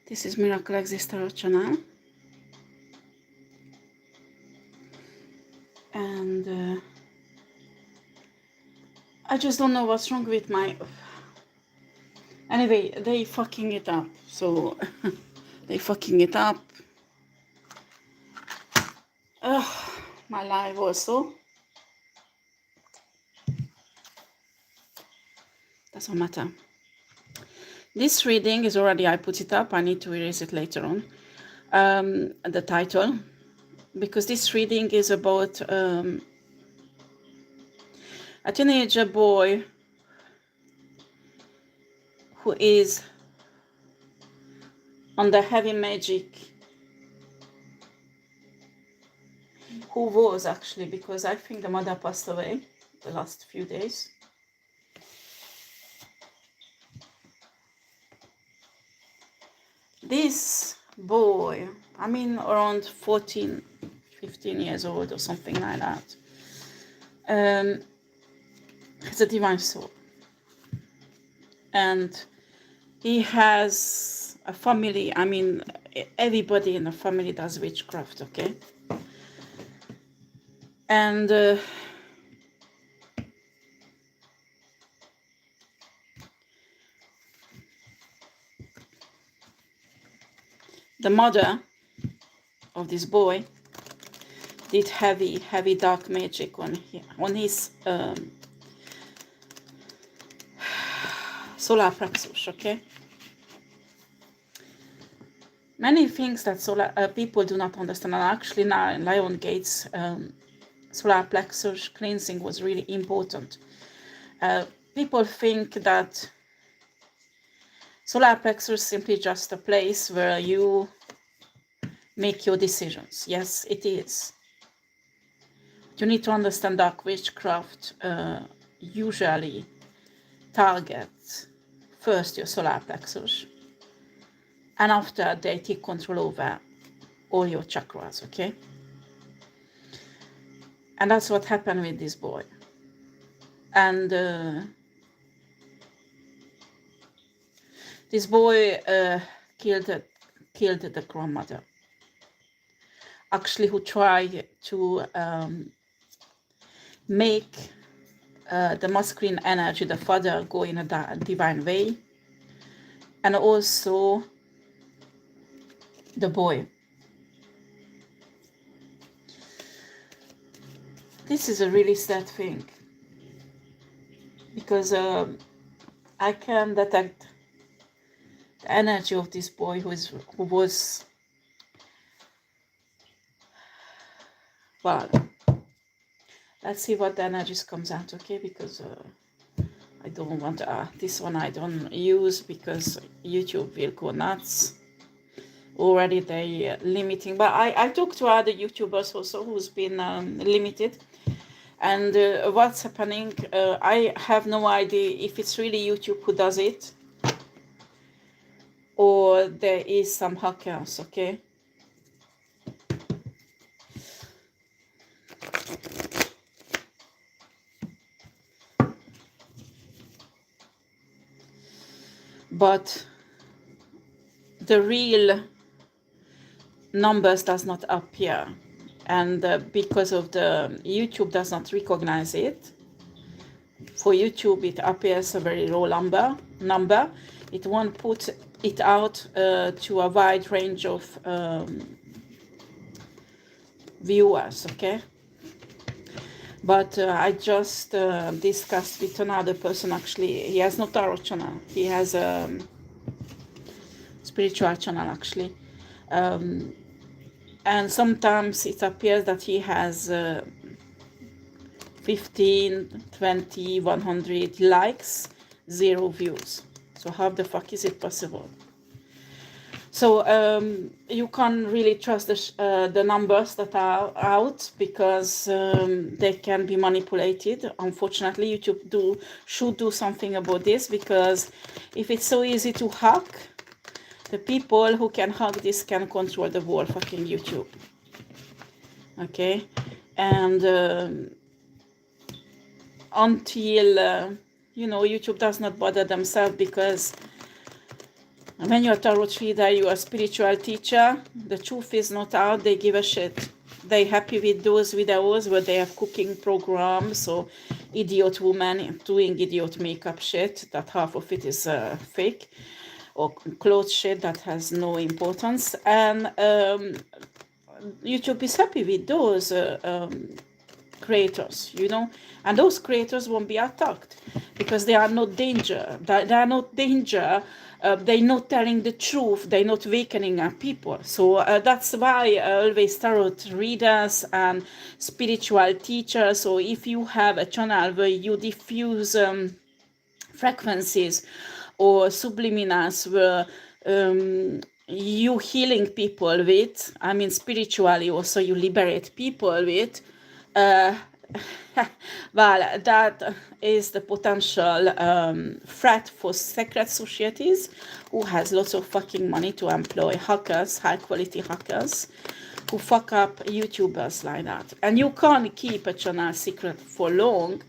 This is Miracle Exister channel, and I just don't know what's wrong with my... Anyway, they fucking it up, so they fucking it up. My life also. Doesn't matter. This reading is already, I put it up, I need to erase it later on. The title, because this reading is about a teenager boy who is on the heavy magic, who was actually, because I think the mother passed away the last few days. This boy, I mean around 14, 15 years old or something like that, has a divine soul. And he has a family. I mean, everybody in the family does witchcraft, okay? And the mother of this boy did heavy dark magic on his solar plexus, okay? Many things that people do not understand, and actually now in Lion Gates, solar plexus cleansing was really important. People think that solar plexus is simply just a place where you make your decisions. Yes, it is. You need to understand dark witchcraft usually targets first your solar plexus, and after they take control over all your chakras, okay? And that's what happened with this boy. And this boy killed the grandmother, actually, who tried to make the masculine energy, the father, go in a divine way, and also the boy. This is a really sad thing, because I can detect the energy of this boy who was, well, let's see what the energies comes out, okay? Because I don't want this one I don't use, because YouTube will go nuts. Already they limiting, but I talked to other YouTubers also who's been limited, and what's happening, I have no idea if it's really YouTube who does it, or there is some hackers, okay? But the real numbers does not appear, and because of the YouTube does not recognize it. For YouTube it appears a very low number. It won't put it out to a wide range of viewers, okay? But I just discussed with another person, actually. He has no tarot channel, he has a spiritual channel, actually. And sometimes it appears that he has 15, 20, 100 likes, 0 views. So how the fuck is it possible? So you can't really trust the numbers that are out, because they can be manipulated. Unfortunately, YouTube should do something about this, because if it's so easy to hack, the people who can hack this can control the whole fucking YouTube. Okay? And until, YouTube does not bother themselves, because When you're a tarot reader, you're a spiritual teacher, the truth is not out, they give a shit. They happy with those videos where they have cooking programs or idiot women doing idiot makeup shit, that half of it is fake, or clothes shit that has no importance. And YouTube is happy with those creators, you know, and those creators won't be attacked because they are not danger. They are not danger. They're not telling the truth. They're not awakening our people. So that's why always tarot readers and spiritual teachers. So if you have a channel where you diffuse frequencies or subliminals where you healing people with, I mean spiritually also you liberate people with, well, that is the potential threat for secret societies who has lots of fucking money to employ hackers, high quality hackers, who fuck up YouTubers like that. And you can't keep a channel secret for long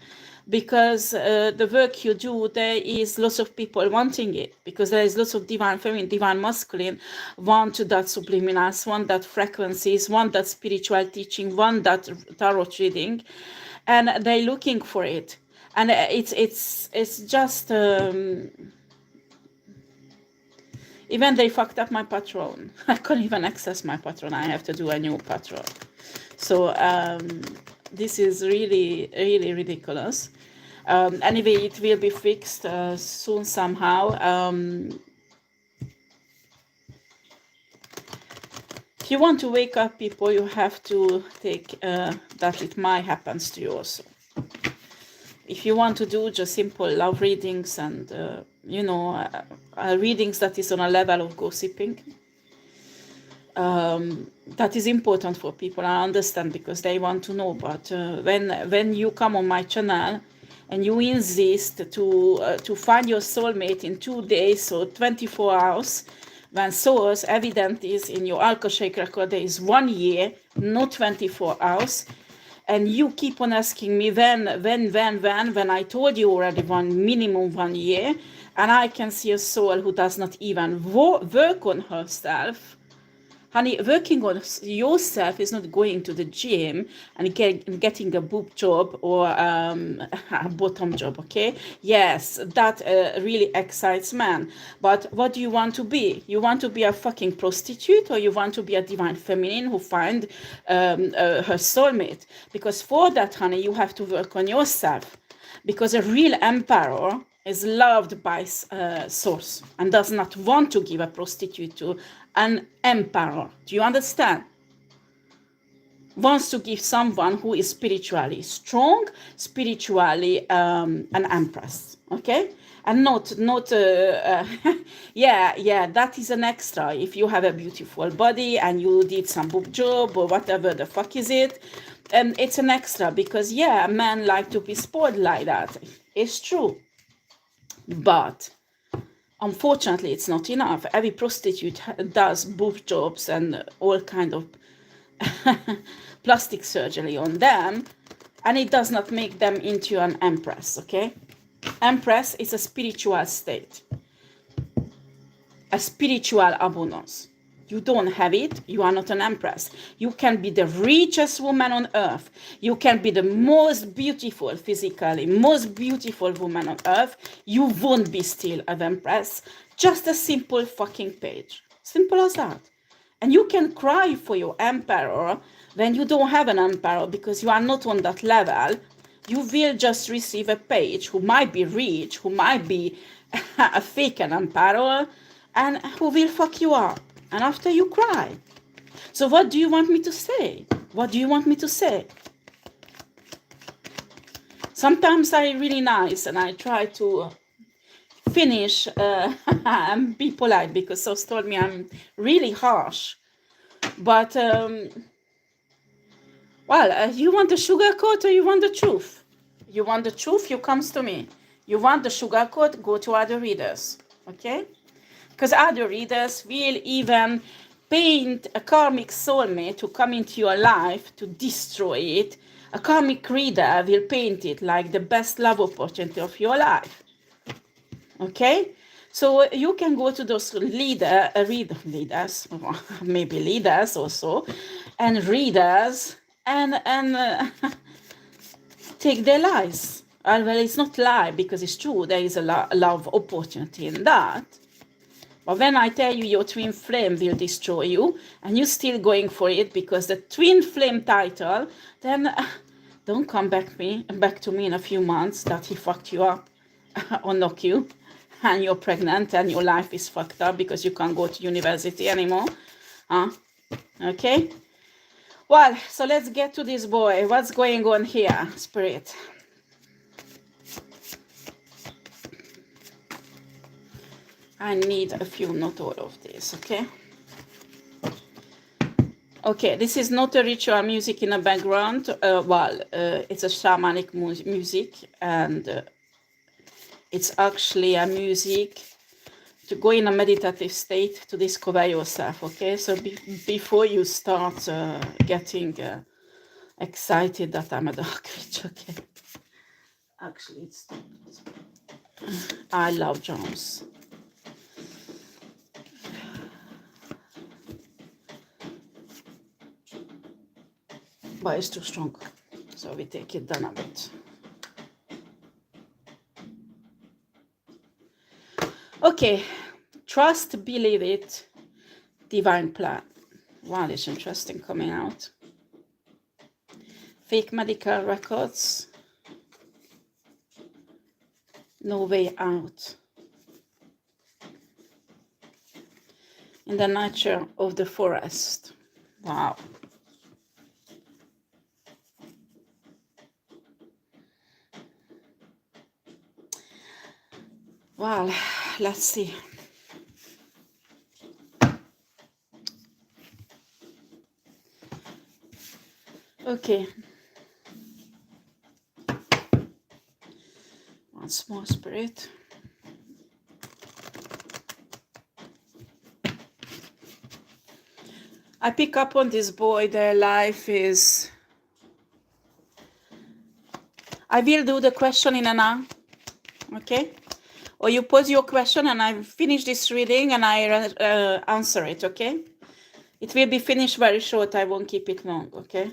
because the work you do, there is lots of people wanting it, because there is lots of divine feminine, divine masculine, want that subliminals, want that frequencies, want that spiritual teaching, want that tarot reading, and they're looking for it. And it's just even they fucked up my Patreon. I couldn't even access my Patreon. I have to do a new Patreon. So this is really, really ridiculous. Anyway, it will be fixed soon somehow. If you want to wake up people, you have to take that it might happen to you also. If you want to do just simple love readings and, you know, readings that is on a level of gossiping, that is important for people. I understand because they want to know. But when you come on my channel and you insist to find your soulmate in 2 days or 24 hours, when source evident is in your Alcoshake record there is 1 year, not 24 hours, and you keep on asking me when I told you already minimum 1 year, and I can see a soul who does not even work on herself. Honey, working on yourself is not going to the gym and getting a boob job or a bottom job, okay? Yes, that really excites man. But what do you want to be? You want to be a fucking prostitute, or you want to be a divine feminine who find her soulmate? Because for that, honey, you have to work on yourself. Because a real emperor is loved by source and does not want to give a prostitute to an emperor. Do you understand? Wants to give someone who is spiritually strong, spiritually an empress, okay? And not yeah, that is an extra. If you have a beautiful body and you did some boob job or whatever the fuck is it, it's an extra, because yeah, men like to be spoiled like that. It's true. But unfortunately, it's not enough. Every prostitute does boob jobs and all kind of plastic surgery on them, and it does not make them into an empress, okay? Empress is a spiritual state, a spiritual abundance. You don't have it, you are not an empress. You can be the richest woman on earth. You can be the most beautiful physically, most beautiful woman on earth. You won't be still an empress. Just a simple fucking page. Simple as that. And you can cry for your emperor when you don't have an emperor because you are not on that level. You will just receive a page who might be rich, who might be a fake emperor, and who will fuck you up. And after you cry. So what do you want me to say? What do you want me to say? Sometimes I'm really nice and I try to finish and be polite, because Sos told me I'm really harsh. But, well, you want the sugarcoat or you want the truth? You want the truth, you comes to me. You want the sugarcoat, go to other readers. Okay? Because other readers will even paint a karmic soulmate to come into your life to destroy it. A karmic reader will paint it like the best love opportunity of your life. Okay? So you can go to those leaders, maybe leaders also, and readers, and take their lies. Well, it's not lie because it's true. There is a love opportunity in that. But when I tell you your twin flame will destroy you, and you're still going for it because the twin flame title, then don't come back to me in a few months that he fucked you up or knock you, and you're pregnant and your life is fucked up because you can't go to university anymore. Okay? Well, so let's get to this boy. What's going on here, Spirit? I need a few, not all of this, okay? Okay, this is not a ritual music in the background. It's a shamanic music, and it's actually a music to go in a meditative state to discover yourself, okay? So before you start getting excited that I'm a dark witch, okay? Actually, it's I love drums. But it's too strong, so we take it down a bit. Okay, trust, believe it, divine plan. Wow, it's interesting coming out. Fake medical records, no way out. In the nature of the forest. Wow. Well, let's see. Okay. Once more, Spirit. I pick up on this boy. Their life is... I will do the question in an hour. Okay? Or you pose your question and I finish this reading and I answer it, okay? It will be finished very short. I won't keep it long, okay?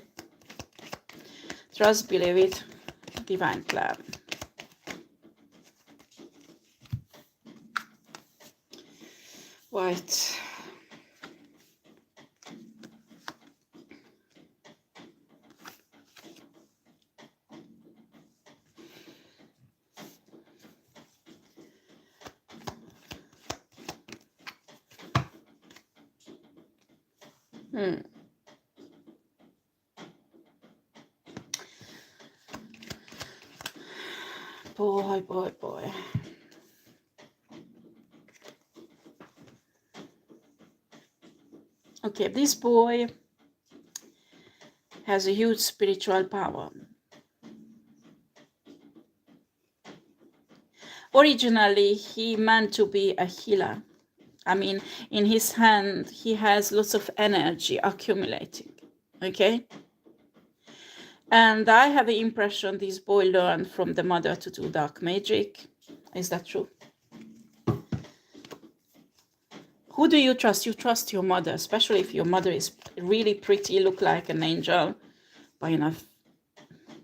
Trust, believe it, divine plan. Right. Boy. Okay, this boy has a huge spiritual power. Originally, he meant to be a healer. I mean, in his hand, he has lots of energy accumulating, okay? And I have the impression this boy learned from the mother to do dark magic. Is that true? Who do you trust? You trust your mother, especially if your mother is really pretty, look like an angel. But enough.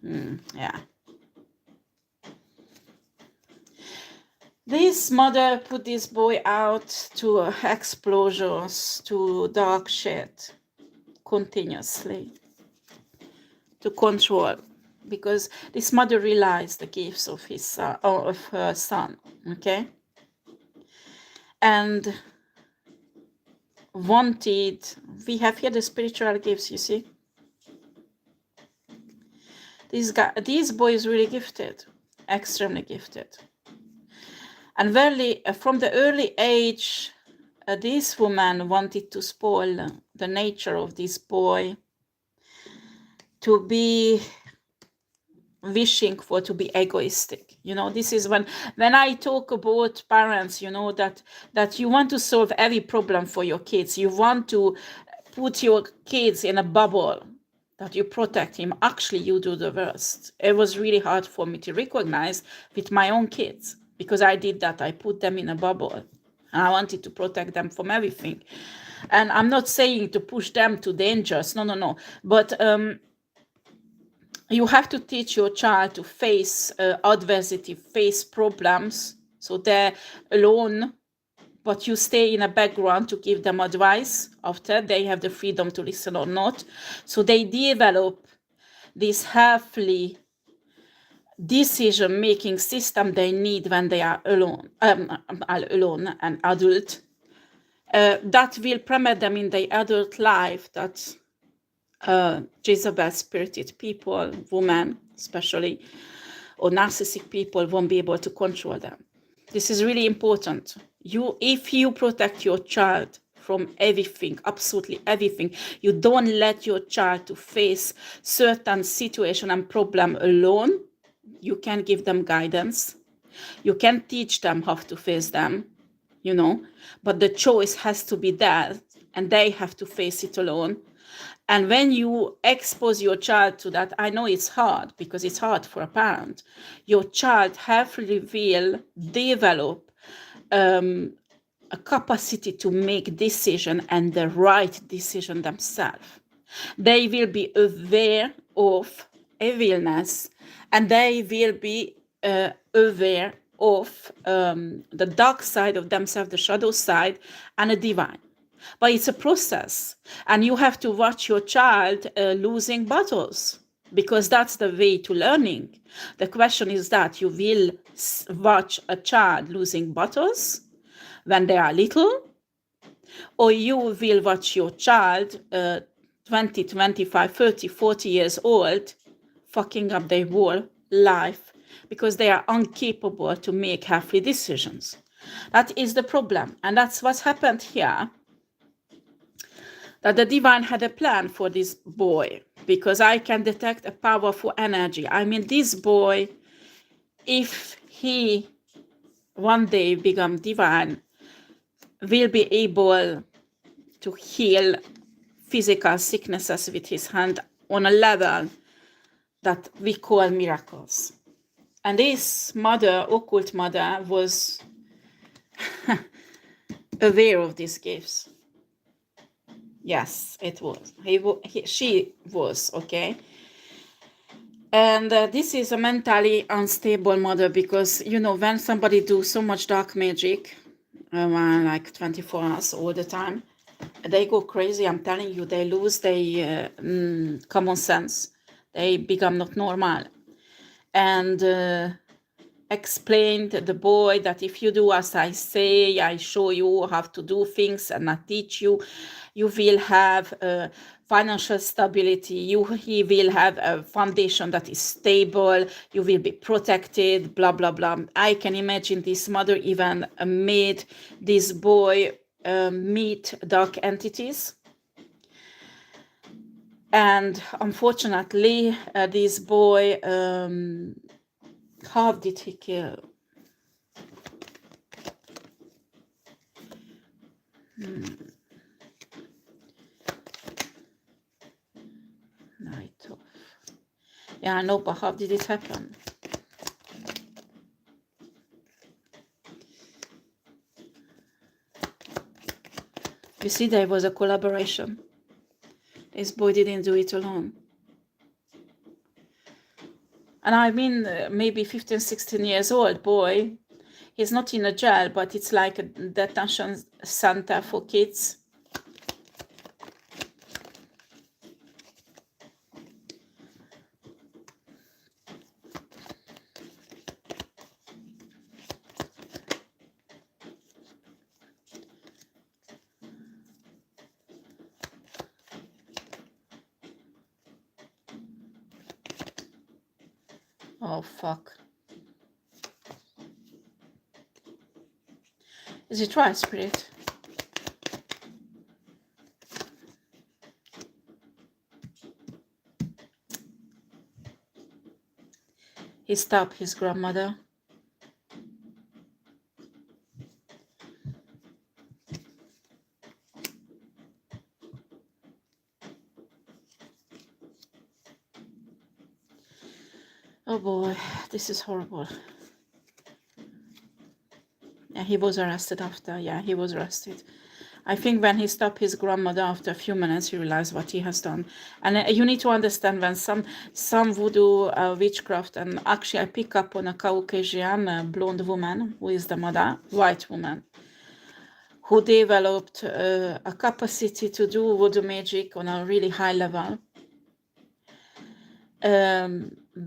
Yeah. This mother put this boy out to explosions, to dark shit, continuously, to control, because this mother realized the gifts of of her son, okay, and wanted. We have here the spiritual gifts. You see, this boy is really gifted, extremely gifted. And from the early age, this woman wanted to spoil the nature of this boy, to be wishing for to be egoistic. You know, this is when I talk about parents, you know, that you want to solve every problem for your kids. You want to put your kids in a bubble, that you protect him. Actually, you do the worst. It was really hard for me to recognize with my own kids. because I did that. I put them in a bubble, and I wanted to protect them from everything. And I'm not saying to push them to dangers, no, no, no. But you have to teach your child to face adversity, face problems, so they're alone, but you stay in a background to give them advice after they have the freedom to listen or not. So they develop this healthy decision-making system they need when they are alone, alone and adult. That will permit them in their adult life that Jezebel-spirited people, women especially, or narcissistic people won't be able to control them. This is really important. If you protect your child from everything, absolutely everything, you don't let your child to face certain situation and problem alone, you can give them guidance. You can teach them how to face them, you know, but the choice has to be there and they have to face it alone. And when you expose your child to that, I know it's hard because it's hard for a parent. Your child healthily will develop a capacity to make decision and the right decision themselves. They will be aware of evilness, and they will be aware of the dark side of themselves, the shadow side, and the divine. But it's a process, and you have to watch your child losing battles, because that's the way to learning. The question is that you will watch a child losing battles when they are little, or you will watch your child 20, 25, 30, 40 years old fucking up their whole life because they are incapable to make healthy decisions. That is the problem, and that's what's happened here. That the divine had a plan for this boy, because I can detect a powerful energy. I mean, this boy, if he one day become divine, will be able to heal physical sicknesses with his hand on a level that we call miracles. And this mother, occult mother, was aware of these gifts. Yes, it was. She was, okay? And this is a mentally unstable mother, because, you know, when somebody do so much dark magic, like 24 hours all the time, they go crazy. I'm telling you, they lose their common sense. They become not normal. And explained the boy that if you do as I say, I show you how to do things and I teach you, you will have financial stability, he will have a foundation that is stable, you will be protected, blah, blah, blah. I can imagine this mother even made this boy meet dark entities. And unfortunately, this boy, how did he kill? Night off. Yeah, I know, but how did it happen? You see, there was a collaboration. This boy didn't do it alone. And I mean, maybe 15, 16 years old boy. He's not in a jail, but it's like a detention center for kids. Oh, fuck. Is it right, Spirit? He stabbed his grandmother. Oh boy, this is horrible. Yeah, he was arrested after. Yeah, he was arrested. I think when he stopped his grandmother after a few minutes, he realized what he has done. And you need to understand when some voodoo witchcraft, and actually I pick up on a Caucasian blonde woman who is the mother, white woman, who developed a capacity to do voodoo magic on a really high level,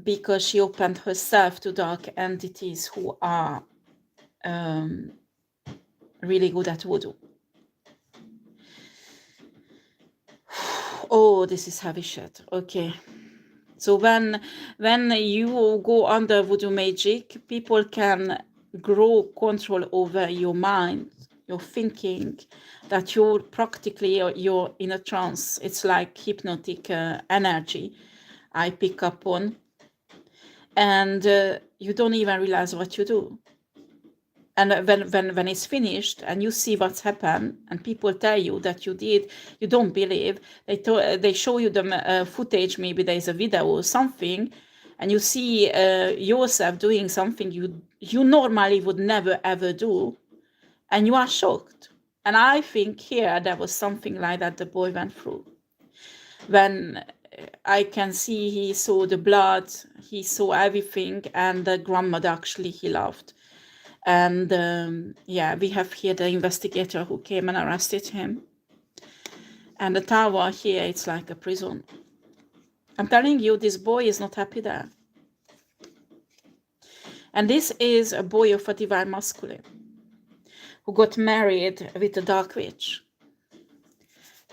because she opened herself to dark entities who are really good at voodoo. Oh, this is heavy shit. Okay. So when you go under voodoo magic, people can grow control over your mind, your thinking, that you're practically you're in a trance. It's like hypnotic energy I pick up on, and you don't even realize what you do. And when it's finished and you see what's happened and people tell you that you did, you don't believe. They show you the footage, maybe there's a video or something, and you see yourself doing something you normally would never ever do, and you are shocked. And I think here there was something like that the boy went through. When I can see he saw the blood, he saw everything, and the grandmother actually he loved. And yeah, we have here the investigator who came and arrested him. And the tower here, it's like a prison. I'm telling you, this boy is not happy there. And this is a boy of a divine masculine who got married with a dark witch.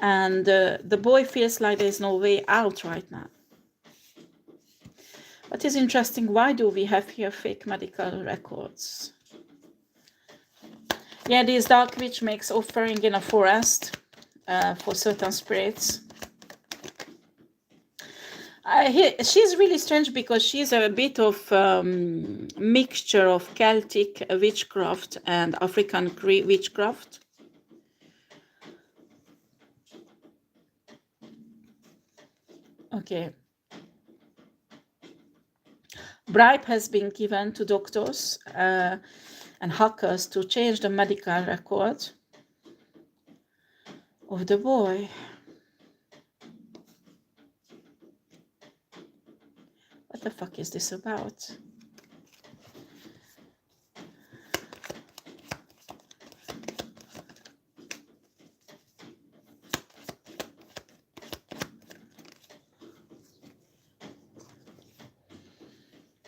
And the boy feels like there's no way out right now. What is interesting, why do we have here fake medical records? Yeah, this dark witch makes offering in a forest for certain spirits. She's really strange because she's a bit of mixture of Celtic witchcraft and African witchcraft. Okay. Bribe has been given to doctors and hackers to change the medical record of the boy. What the fuck is this about?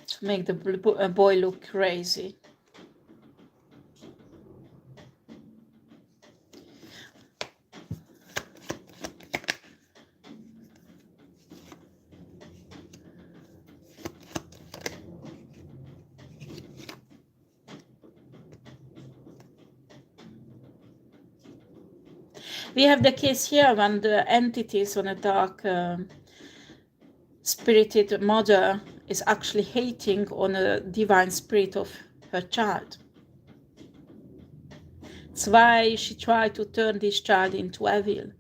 To make the boy look crazy. We have the case here when the entities on a dark spirited mother is actually hating on a divine spirit of her child. That's why she tried to turn this child into evil,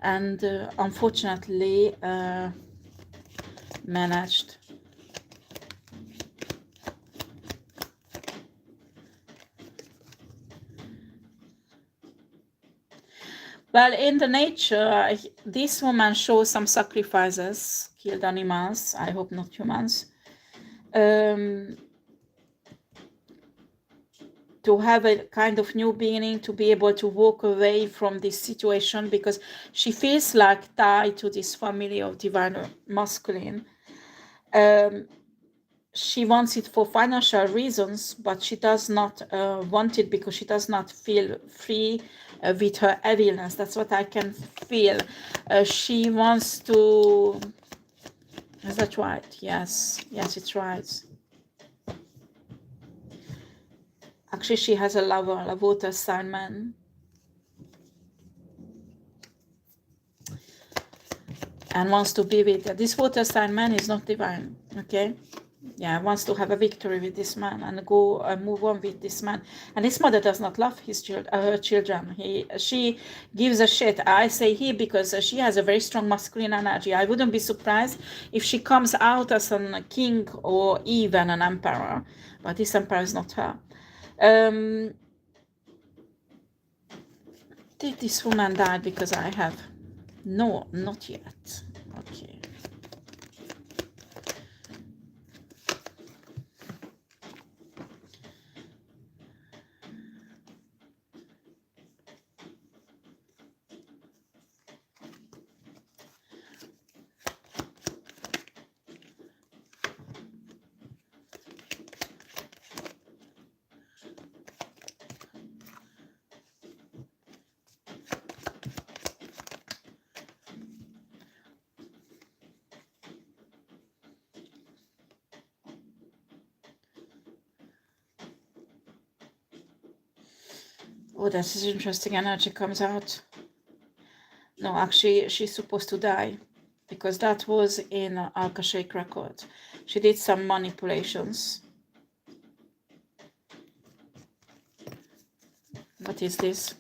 and unfortunately managed. Well, in the nature, this woman shows some sacrifices, killed animals, I hope not humans, to have a kind of new beginning, to be able to walk away from this situation, because she feels like tied to this family of divine masculine. She wants it for financial reasons, but she does not want it because she does not feel free with her evilness. That's what I can feel. She wants to... Is that right? Yes, it's right. Actually, she has a lover, a water sign man. And wants to be with this water sign man is not divine, okay? Yeah, wants to have a victory with this man and go move on with this man. And his mother does not love her children. She gives a shit. I say he because she has a very strong masculine energy. I wouldn't be surprised if she comes out as a king or even an emperor, but this emperor is not her. Did this woman die because I have... No, not yet. Okay. Oh, this is interesting energy comes out. No, actually, she's supposed to die because that was in Al-Kashake record. She did some manipulations. What is this?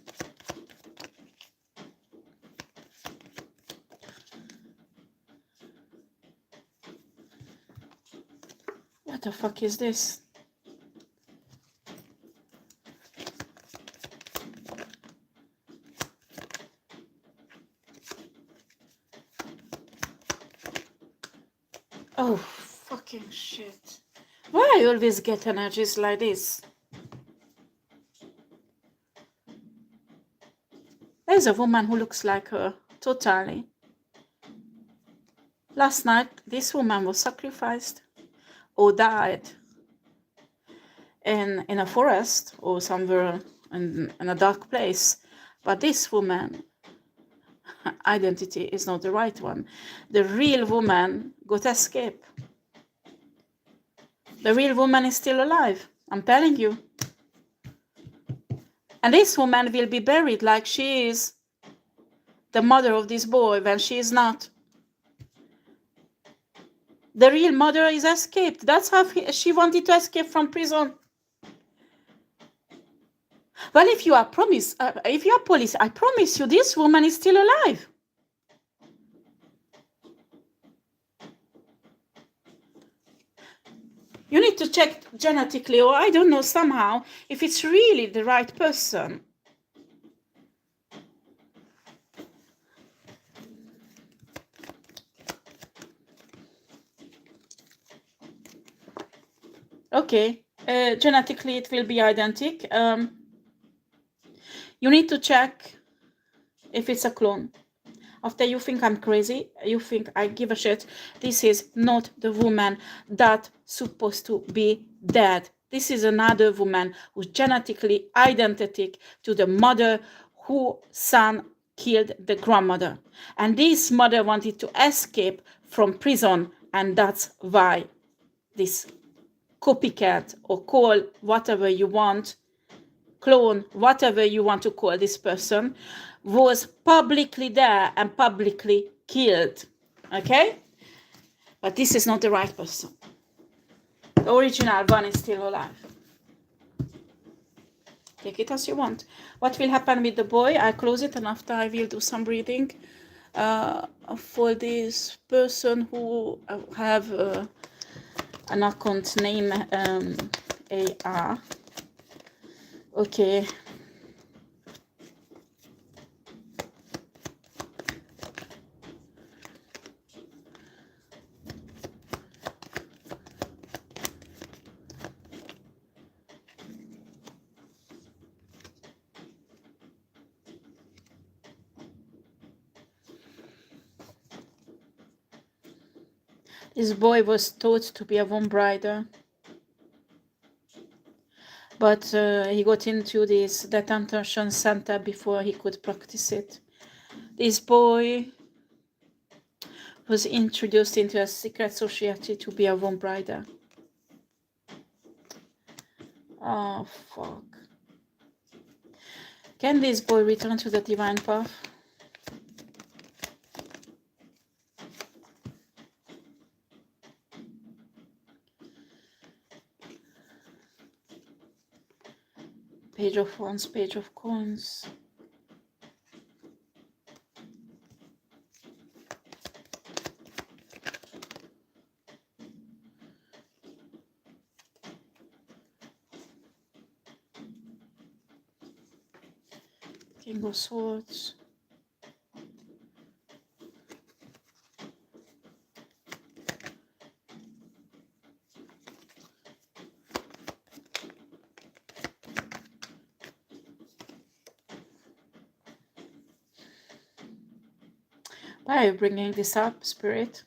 What the fuck is this? Oh, fucking shit. Why I always get energies like this? There's a woman who looks like her, totally. Last night, this woman was sacrificed or died in a forest or somewhere in a dark place. But this woman, identity is not the right one. The real woman got escape. The real woman is still alive, I'm telling you. And this woman will be buried like she is the mother of this boy when she is not. The real mother is escaped. That's how she wanted to escape from prison. Well, if you are police, I promise you this woman is still alive. You need to check genetically, or I don't know, somehow, if it's really the right person. Okay, genetically it will be identical. You need to check if it's a clone. After you think I'm crazy, you think I give a shit, this is not the woman that's supposed to be dead. This is another woman who's genetically identical to the mother whose son killed the grandmother. And this mother wanted to escape from prison, and that's why this copycat, or call whatever you want, clone, whatever you want to call this person, was publicly there and publicly killed. Okay? But this is not the right person. The original one is still alive. Take it as you want. What will happen with the boy? I'll close it, and after I will do some reading for this person who have an account name AR. Okay. This boy was taught to be a womb rider, but he got into this detention center before he could practice it. This boy was introduced into a secret society to be a womb rider. Oh, fuck. Can this boy return to the divine path? Page of Wands, Page of Coins. King of Swords. Why are you bringing this up, Spirit?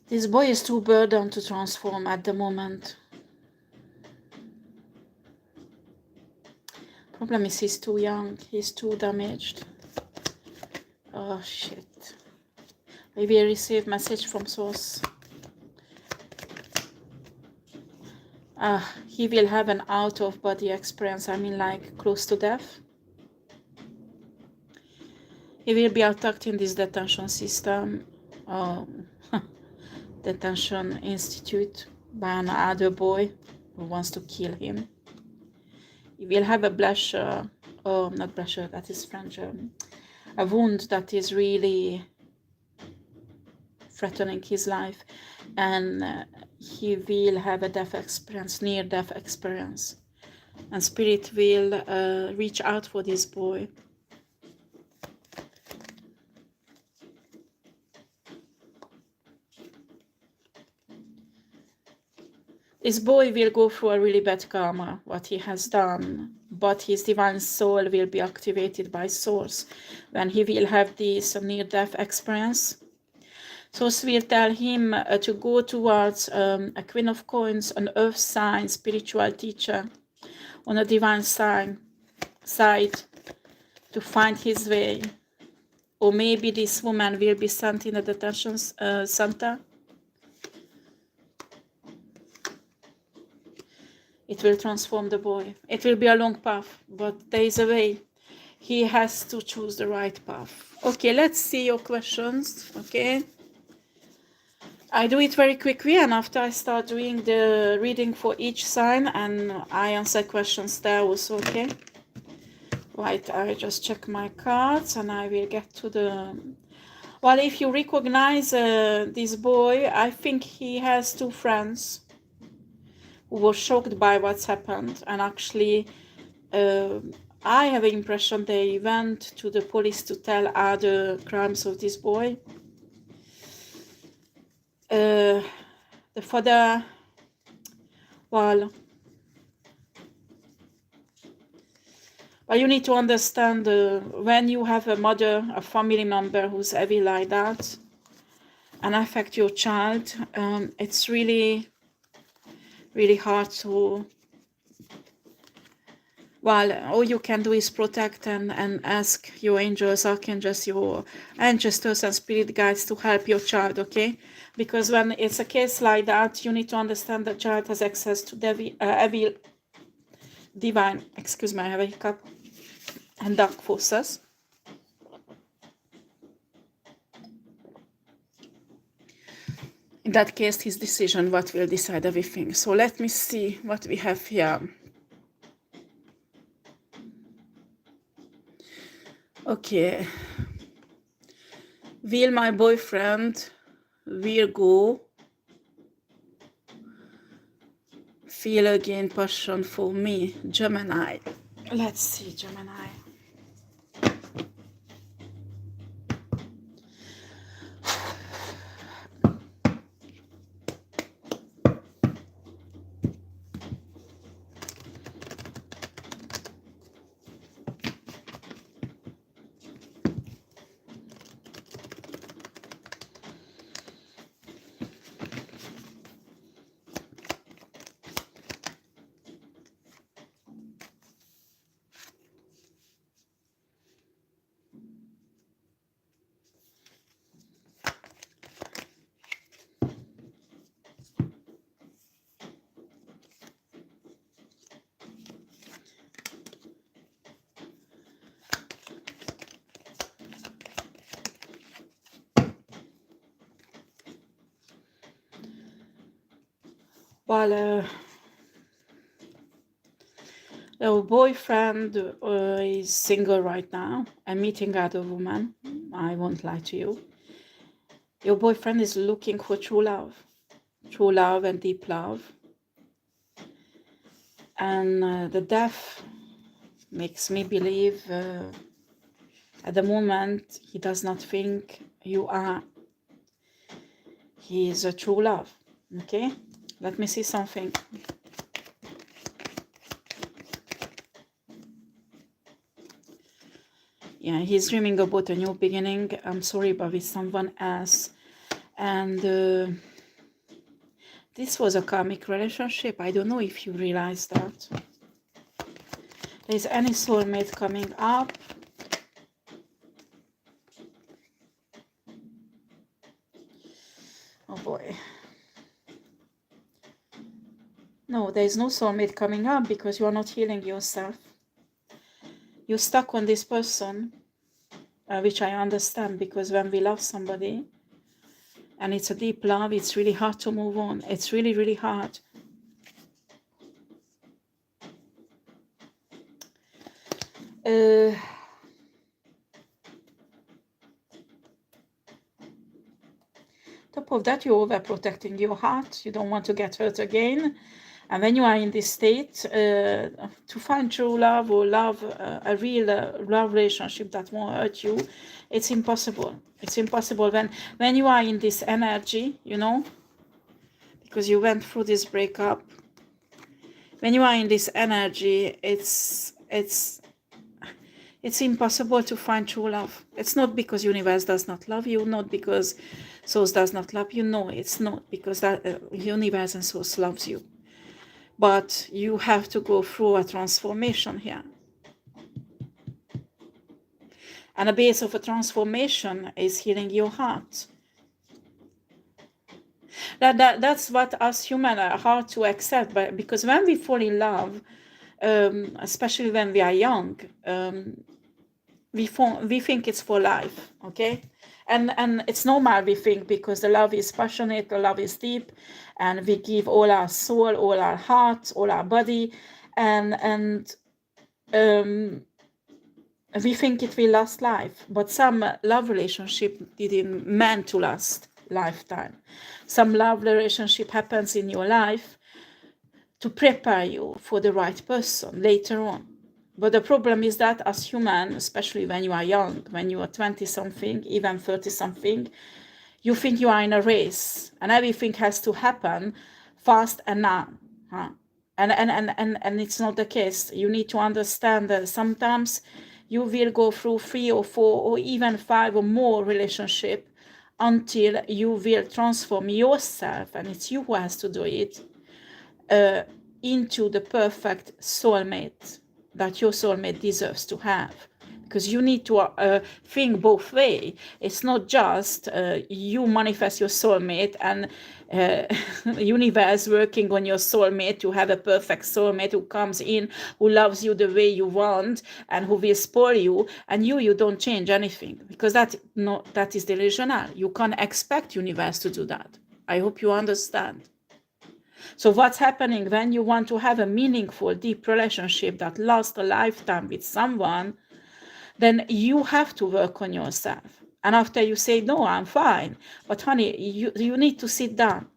This boy is too burdened to transform at the moment. Problem is he's too young, he's too damaged. Oh shit. I will receive message from source. He will have an out-of-body experience, I mean like close to death. He will be attacked in this detention system, detention institute, by another boy who wants to kill him. He will have a blusher, not blusher, that is French, a wound that is really threatening his life, and he will have a death experience, near-death experience, and Spirit will reach out for this boy. This boy will go through a really bad karma, what he has done, but his divine soul will be activated by Source when he will have this near-death experience. Source will tell him to go towards a Queen of Coins, an earth sign, spiritual teacher, on a divine side to find his way. Or maybe this woman will be sent in a detention center. It will transform the boy. It will be a long path, but there is a way. He has to choose the right path. Okay, let's see your questions, okay? I do it very quickly, and after I start doing the reading for each sign, and I answer questions there also, okay? Right, I just check my cards, and I will get to the... Well, if you recognize this boy, I think he has two friends who were shocked by what's happened, and actually I have the impression they went to the police to tell other crimes of this boy. The father, well, you need to understand when you have a mother, a family member who's heavy like that and affect your child, it's really hard to... Well, all you can do is protect and ask your angels, archangels, your ancestors and spirit guides to help your child, okay? Because when it's a case like that, you need to understand the child has access to evil, divine, excuse me, I have a hiccup, and dark forces. In that case, his decision, what will decide everything. So let me see what we have here. Okay. Will my boyfriend Virgo feel again passion for me? Gemini. Let's see, Gemini. Well, your boyfriend is single right now and meeting other woman. I won't lie to you. Your boyfriend is looking for true love and deep love. And the death makes me believe at the moment he does not think you are his true love. Okay, let me see something. Yeah, he's dreaming about a new beginning. I'm sorry, but with someone else. And this was a karmic relationship. I don't know if you realize that. Is any soulmate coming up? Oh boy. No, there is no soulmate coming up because you are not healing yourself. You're stuck on this person, which I understand, because when we love somebody and it's a deep love, it's really hard to move on. It's really, really hard. Top of that, you're overprotecting your heart. You don't want to get hurt again. And when you are in this state, to find true love or love, a real love relationship that won't hurt you, it's impossible. It's impossible when you are in this energy, you know, because you went through this breakup. When you are in this energy, it's impossible to find true love. It's not because universe does not love you, not because source does not love you. No, it's not because that universe and source loves you. But you have to go through a transformation here. And the base of a transformation is healing your heart. That's what us humans are hard to accept, but because when we fall in love, especially when we are young, we think it's for life, okay? And it's normal, we think, because the love is passionate, the love is deep, and we give all our soul, all our heart, all our body, and we think it will last life. But some love relationship didn't meant to last lifetime. Some love relationship happens in your life to prepare you for the right person later on. But the problem is that as human, especially when you are young, when you are 20-something, even 30-something, you think you are in a race and everything has to happen fast and now. Huh? And it's not the case. You need to understand that sometimes you will go through 3 or 4 or even 5 or more relationships until you will transform yourself, and it's you who has to do it, into the perfect soulmate that your soulmate deserves to have. Because you need to think both ways. It's not just you manifest your soulmate and universe working on your soulmate to have a perfect soulmate who comes in, who loves you the way you want and who will spoil you, and you don't change anything, because that is delusional. You can't expect universe to do that. I hope you understand. So what's happening when you want to have a meaningful, deep relationship that lasts a lifetime with someone, then you have to work on yourself. And after you say, no, I'm fine, but honey, you need to sit down.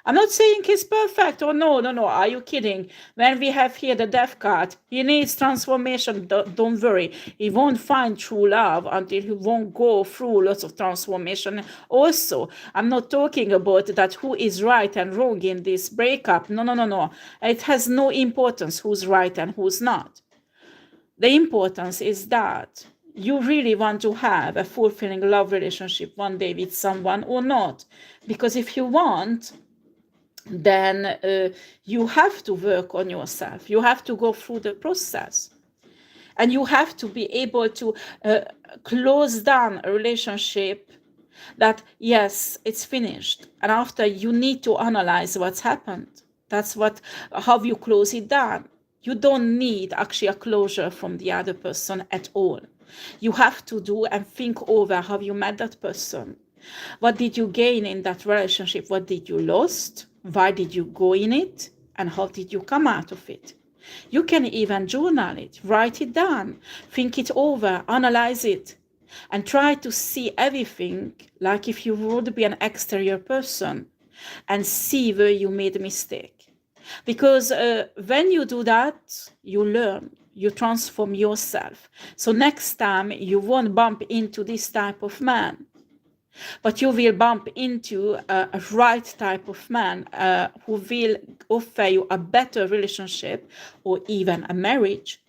I'm not saying he's perfect. Oh, no. Are you kidding? When we have here the death card, he needs transformation. Don't worry. He won't find true love until he won't go through lots of transformation. Also, I'm not talking about that who is right and wrong in this breakup. No. It has no importance who's right and who's not. The importance is that you really want to have a fulfilling love relationship one day with someone or not. Because if you want, then you have to work on yourself. You have to go through the process. And you have to be able to close down a relationship that, yes, it's finished. And after, you need to analyze what's happened. That's how you close it down. You don't need actually a closure from the other person at all. You have to do and think over how you met that person. What did you gain in that relationship? What did you lost? Why did you go in it? And how did you come out of it? You can even journal it, write it down, think it over, analyze it. and try to see everything like if you would be an exterior person and see where you made a mistake. Because when you do that, you learn, you transform yourself. So next time you won't bump into this type of man, but you will bump into a right type of man who will offer you a better relationship or even a marriage,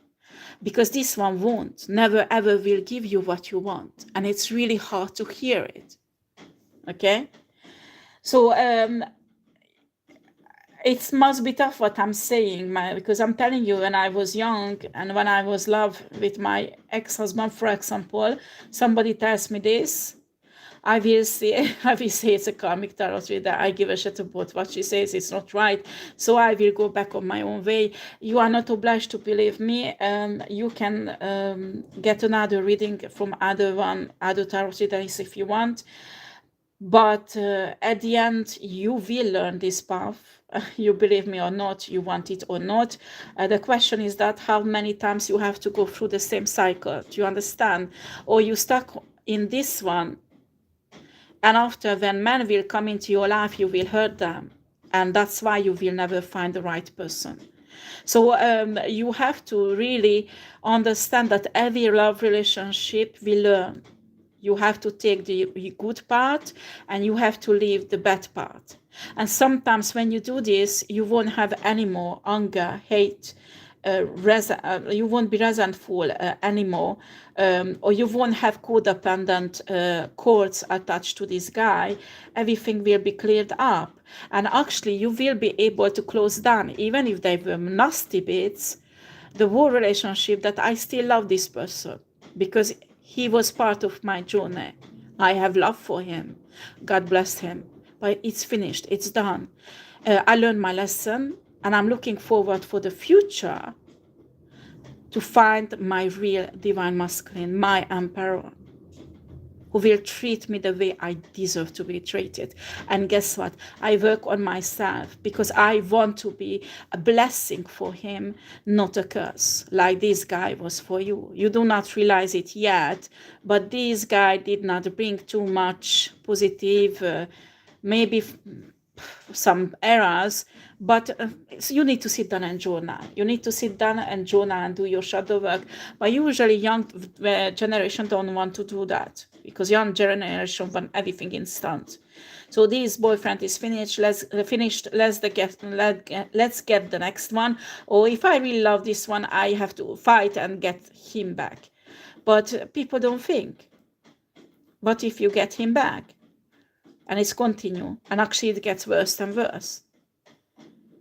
because this one won't, never ever will give you what you want. And it's really hard to hear it. Okay? So it must be tough what I'm saying, because I'm telling you, when I was young and when I was in love with my ex-husband, for example, somebody tells me this, I will say it's a karmic tarot reader. I give a shit about what she says. It's not right. So I will go back on my own way. You are not obliged to believe me. You can get another reading from other tarot readers if you want. But at the end, you will learn this path. You believe me or not, you want it or not. The question is that how many times you have to go through the same cycle. Do you understand? Or you stuck in this one, and after, when men will come into your life, you will hurt them. And that's why you will never find the right person. So you have to really understand that every love relationship we learn. You have to take the good part and you have to leave the bad part. And sometimes when you do this, you won't have any more anger, hate, you won't be resentful anymore, or you won't have codependent cords attached to this guy. Everything will be cleared up, and actually you will be able to close down, even if they were nasty bits, the whole relationship, that I still love this person because he was part of my journey. I have love for him. God bless him. But it's finished. It's done. I learned my lesson, and I'm looking forward for the future to find my real divine masculine, my emperor, who will treat me the way I deserve to be treated. And guess what? I work on myself because I want to be a blessing for him, not a curse, like this guy was for you. You do not realize it yet, but this guy did not bring too much positive, maybe some errors, but so you need to sit down and journal. You need to sit down and journal and do your shadow work. But usually young generation don't want to do that because young generation want everything instant. So this boyfriend is finished. Let's get the next one. Or if I really love this one, I have to fight and get him back. But people don't think. But if you get him back, and it's continue, and actually it gets worse and worse.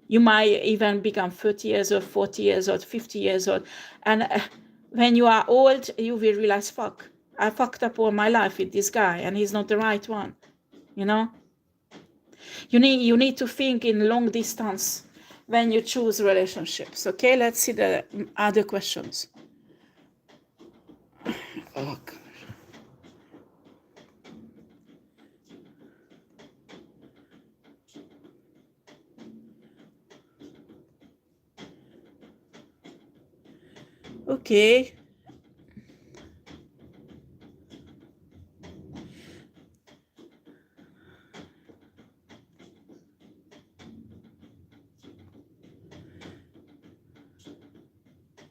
You might even become 30 years old, 40 years old, 50 years old, and when you are old, you will realize, fuck, I fucked up all my life with this guy, and he's not the right one. You know, you need to think in long distance when you choose relationships. Okay, let's see the other questions. Oh, God. Okay.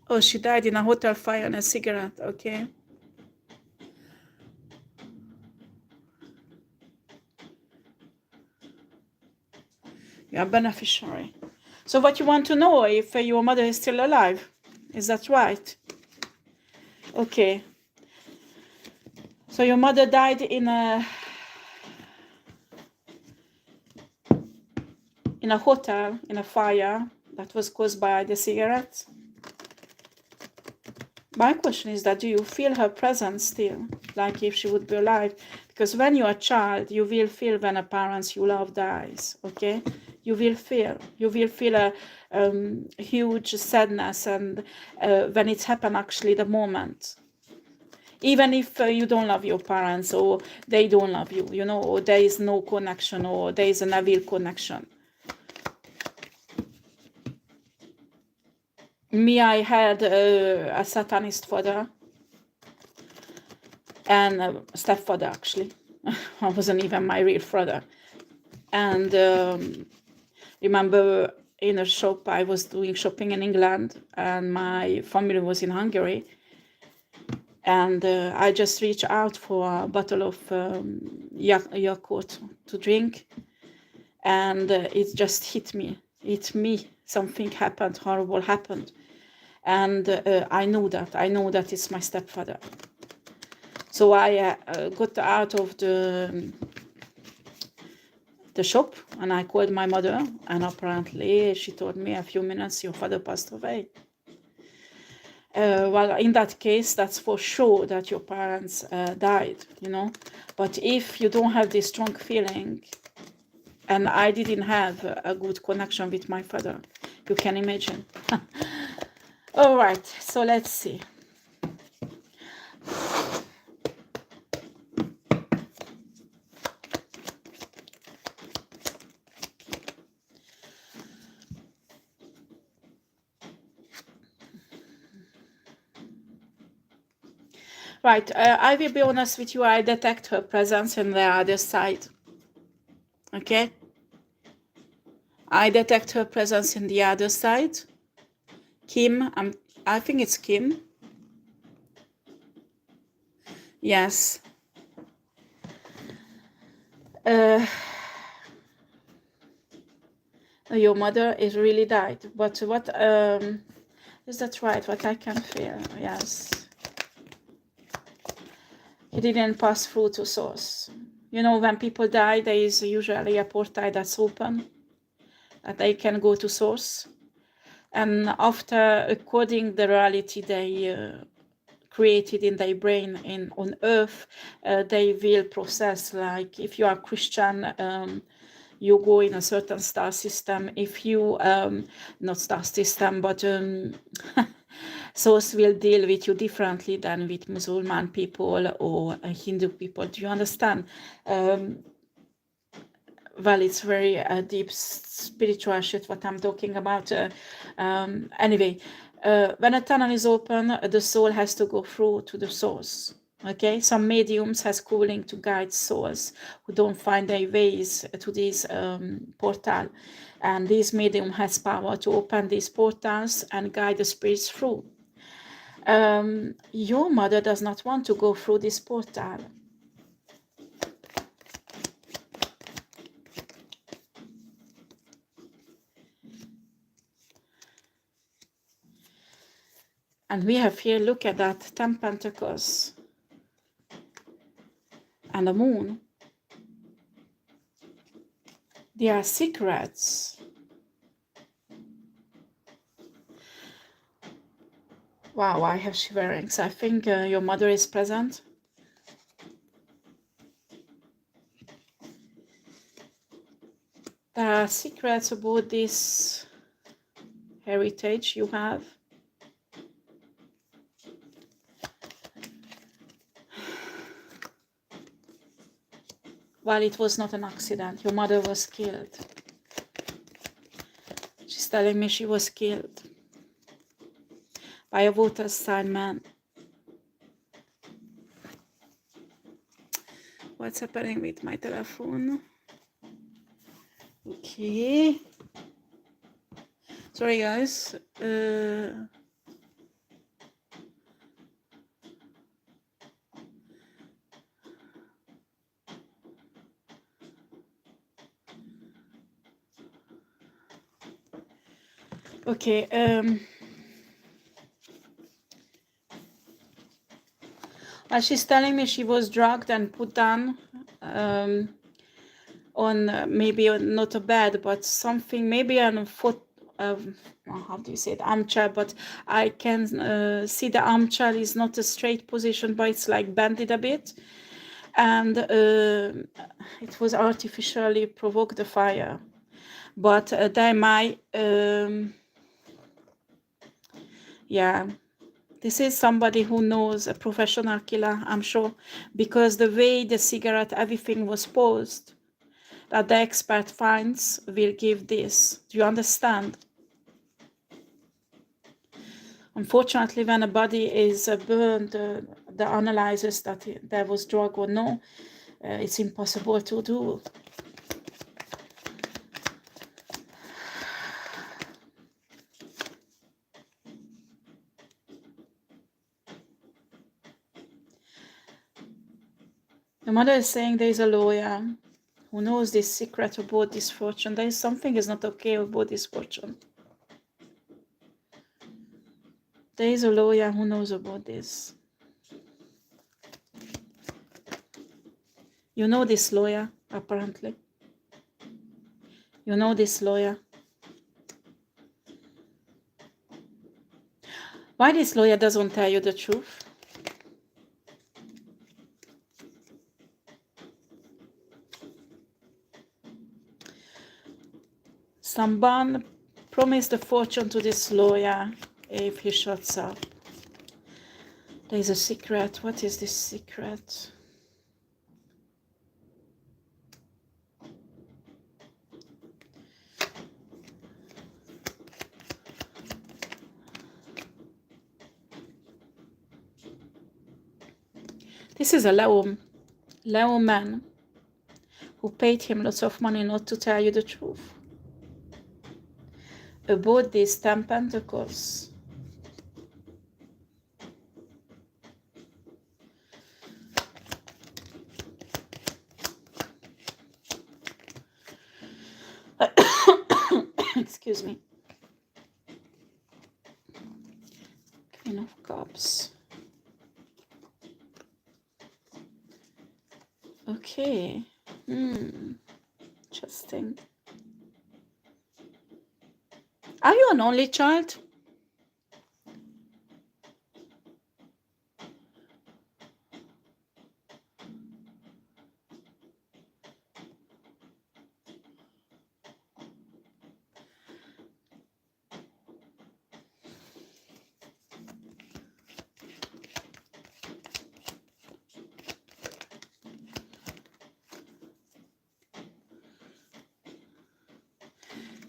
Oh, she died in a hotel fire on a cigarette. Okay. You are beneficiary. So what you want to know, if your mother is still alive? Is that right? Okay. So your mother died in a hotel, in a fire that was caused by the cigarettes. My question is that, do you feel her presence still, like if she would be alive? Because when you're a child, you will feel when a parent you love dies, okay? You will feel a huge sadness, and when it's happened, actually, the moment. Even if you don't love your parents, or they don't love you, you know, or there is no connection, or there is an evil connection. Me, I had a Satanist father. and stepfather actually. I wasn't even my real father. And remember in a shop, I was doing shopping in England, and my family was in Hungary. And I just reached out for a bottle of Yakult to drink, and it just hit me. Something happened, horrible happened, and I know that it's my stepfather. So I got out of the shop, and I called my mother, and apparently she told me a few minutes your father passed away. Well, in that case, that's for sure that your parents died, you know. But if you don't have this strong feeling, and I didn't have a good connection with my father, you can imagine. All right, so let's see. Right, I will be honest with you, I detect her presence on the other side. Okay? I detect her presence in the other side. Kim, I think it's Kim. Yes. Your mother is really died. But what, is that right? What I can feel, yes. He didn't pass through to source. You know, when people die, there is usually a portal that's open, that they can go to source. And after according the reality they created in their brain on earth, they will process, like if you are Christian, you go in a certain star system. If you not star system, but source will deal with you differently than with Muslim people or Hindu people. Do you understand? Well, it's very deep spiritual shit what I'm talking about. Anyway, when a tunnel is open, the soul has to go through to the source. Okay, some mediums has calling to guide souls who don't find their ways to this portal, and this medium has power to open these portals and guide the spirits through. Your mother does not want to go through this portal. And we have here, look at that, 10 Pentacles and the moon. They are secrets. Wow, I have shiverings. I think your mother is present. There are secrets about this heritage you have. Well, it was not an accident. Your mother was killed. She's telling me she was killed by a water sign man. What's happening with my telephone? Okay. Sorry, guys. Okay. Well, she's telling me she was drugged and put down on maybe not a bed, but something, maybe on a foot. How do you say it? Armchair, but I can see the armchair is not a straight position, but it's like bended a bit, and it was artificially provoked the fire. But they might, yeah. This is somebody who knows, a professional killer, I'm sure, because the way the cigarette, everything was posed, that the expert finds will give this. Do you understand? Unfortunately, when a body is burned, the analysis that there was drug or no, it's impossible to do. The mother is saying there is a lawyer who knows this secret about this fortune. There is something is not okay about this fortune. There is a lawyer who knows about this. You know this lawyer, apparently. You know this lawyer. Why this lawyer doesn't tell you the truth? Someone promised a fortune to this lawyer if he shuts up. There is a secret. What is this secret? This is a Leo man who paid him lots of money not to tell you the truth about these 10 pentacles. Excuse me. Queen of Cups. Okay. Interesting. Are you an only child?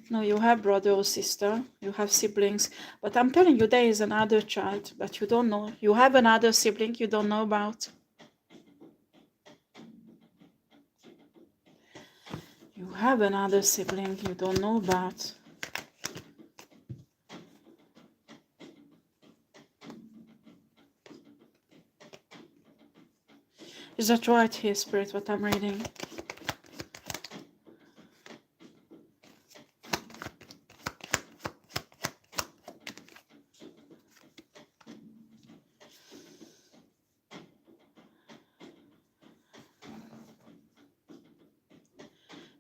No, you have brother or sister, you have siblings, but I'm telling you there is another child that you don't know. You have another sibling you don't know about. You have another sibling you don't know about. Is that right here, Spirit, what I'm reading?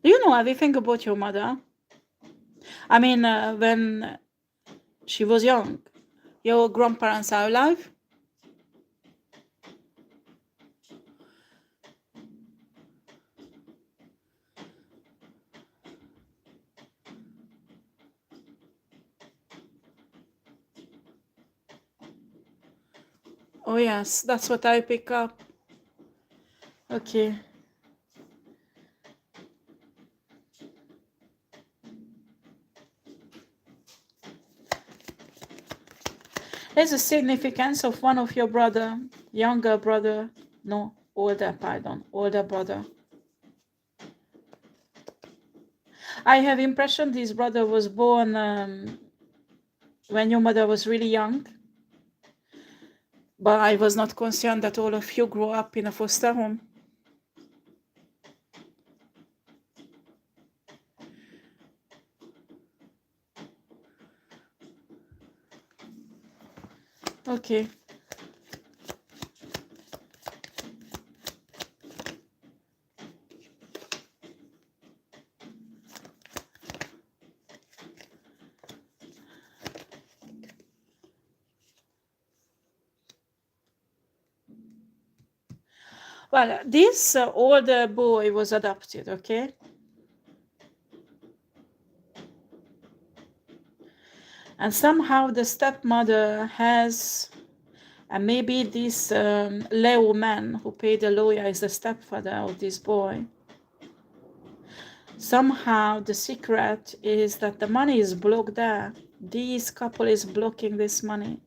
Do you know everything about your mother? I mean, when she was young, your grandparents are alive? Oh yes, that's what I pick up. Okay. There's a significance of one of your brother, younger brother, no, older brother. I have impression this brother was born when your mother was really young. But I was not concerned that all of you grew up in a foster home. Okay. Well, this older boy was adopted, okay? And somehow the stepmother has, and maybe this Leo man who paid the lawyer is the stepfather of this boy. Somehow the secret is that the money is blocked there. This couple is blocking this money.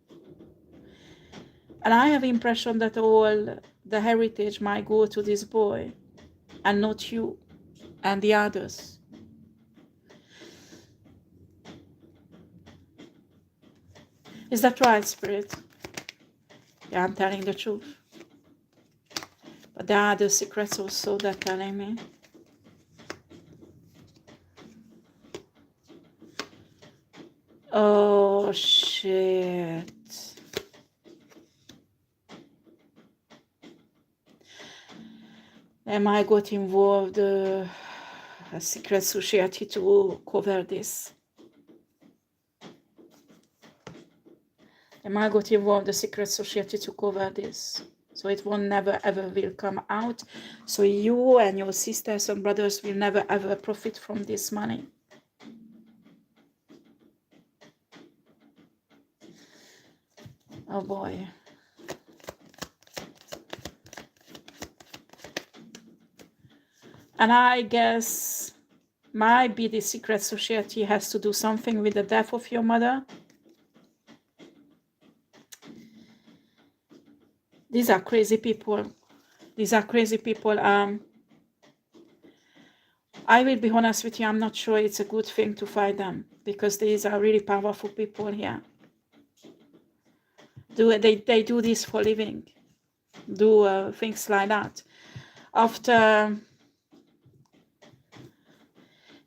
And I have impression that all the heritage might go to this boy and not you and the others. Is that right, Spirit? Yeah, I'm telling the truth. But there are other secrets also that are telling me. Oh, shit. Am I got involved a secret society to cover this? Am I got involved a secret society to cover this? So it will never ever will come out. So you and your sisters and brothers will never ever profit from this money. Oh boy. And I guess maybe the secret society has to do something with the death of your mother. These are crazy people. These are crazy people. I will be honest with you, I'm not sure it's a good thing to fight them, because these are really powerful people here. They do this for living, do things like that. After,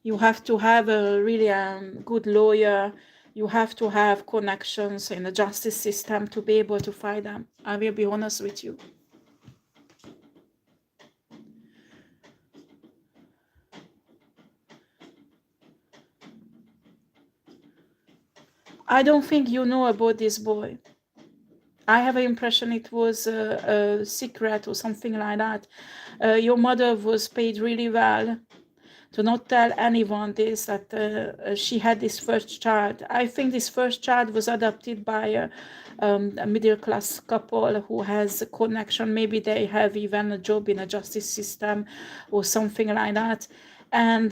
you have to have a really good lawyer, you have to have connections in the justice system to be able to fight them. I will be honest with you. I don't think you know about this boy. I have an impression it was a secret or something like that. Your mother was paid really well to not tell anyone this, that she had this first child. I think this first child was adopted by a middle-class couple who has a connection. Maybe they have even a job in a justice system or something like that. And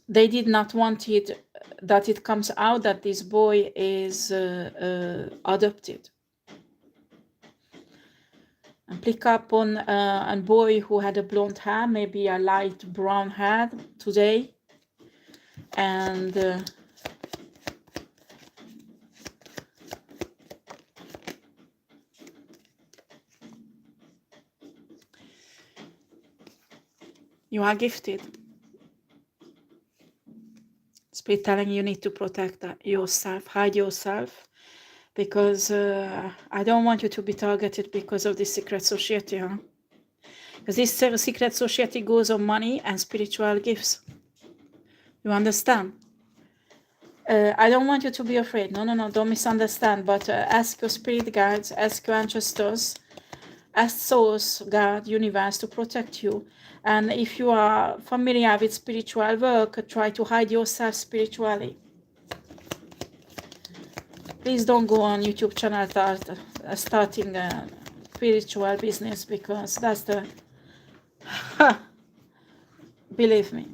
they did not want it that it comes out that this boy is adopted. And pick up on a boy who had a blonde hair, maybe a light brown hair today, and you are gifted. Spirit telling you need to protect yourself, hide yourself, because I don't want you to be targeted because of this secret society, huh? Because this secret society goes on money and spiritual gifts. You understand? I don't want you to be afraid. No, don't misunderstand. But ask your spirit guides, ask your ancestors, ask Source, God, Universe to protect you. And if you are familiar with spiritual work, try to hide yourself spiritually. Please don't go on YouTube channel starting a spiritual business, because that's the... Believe me.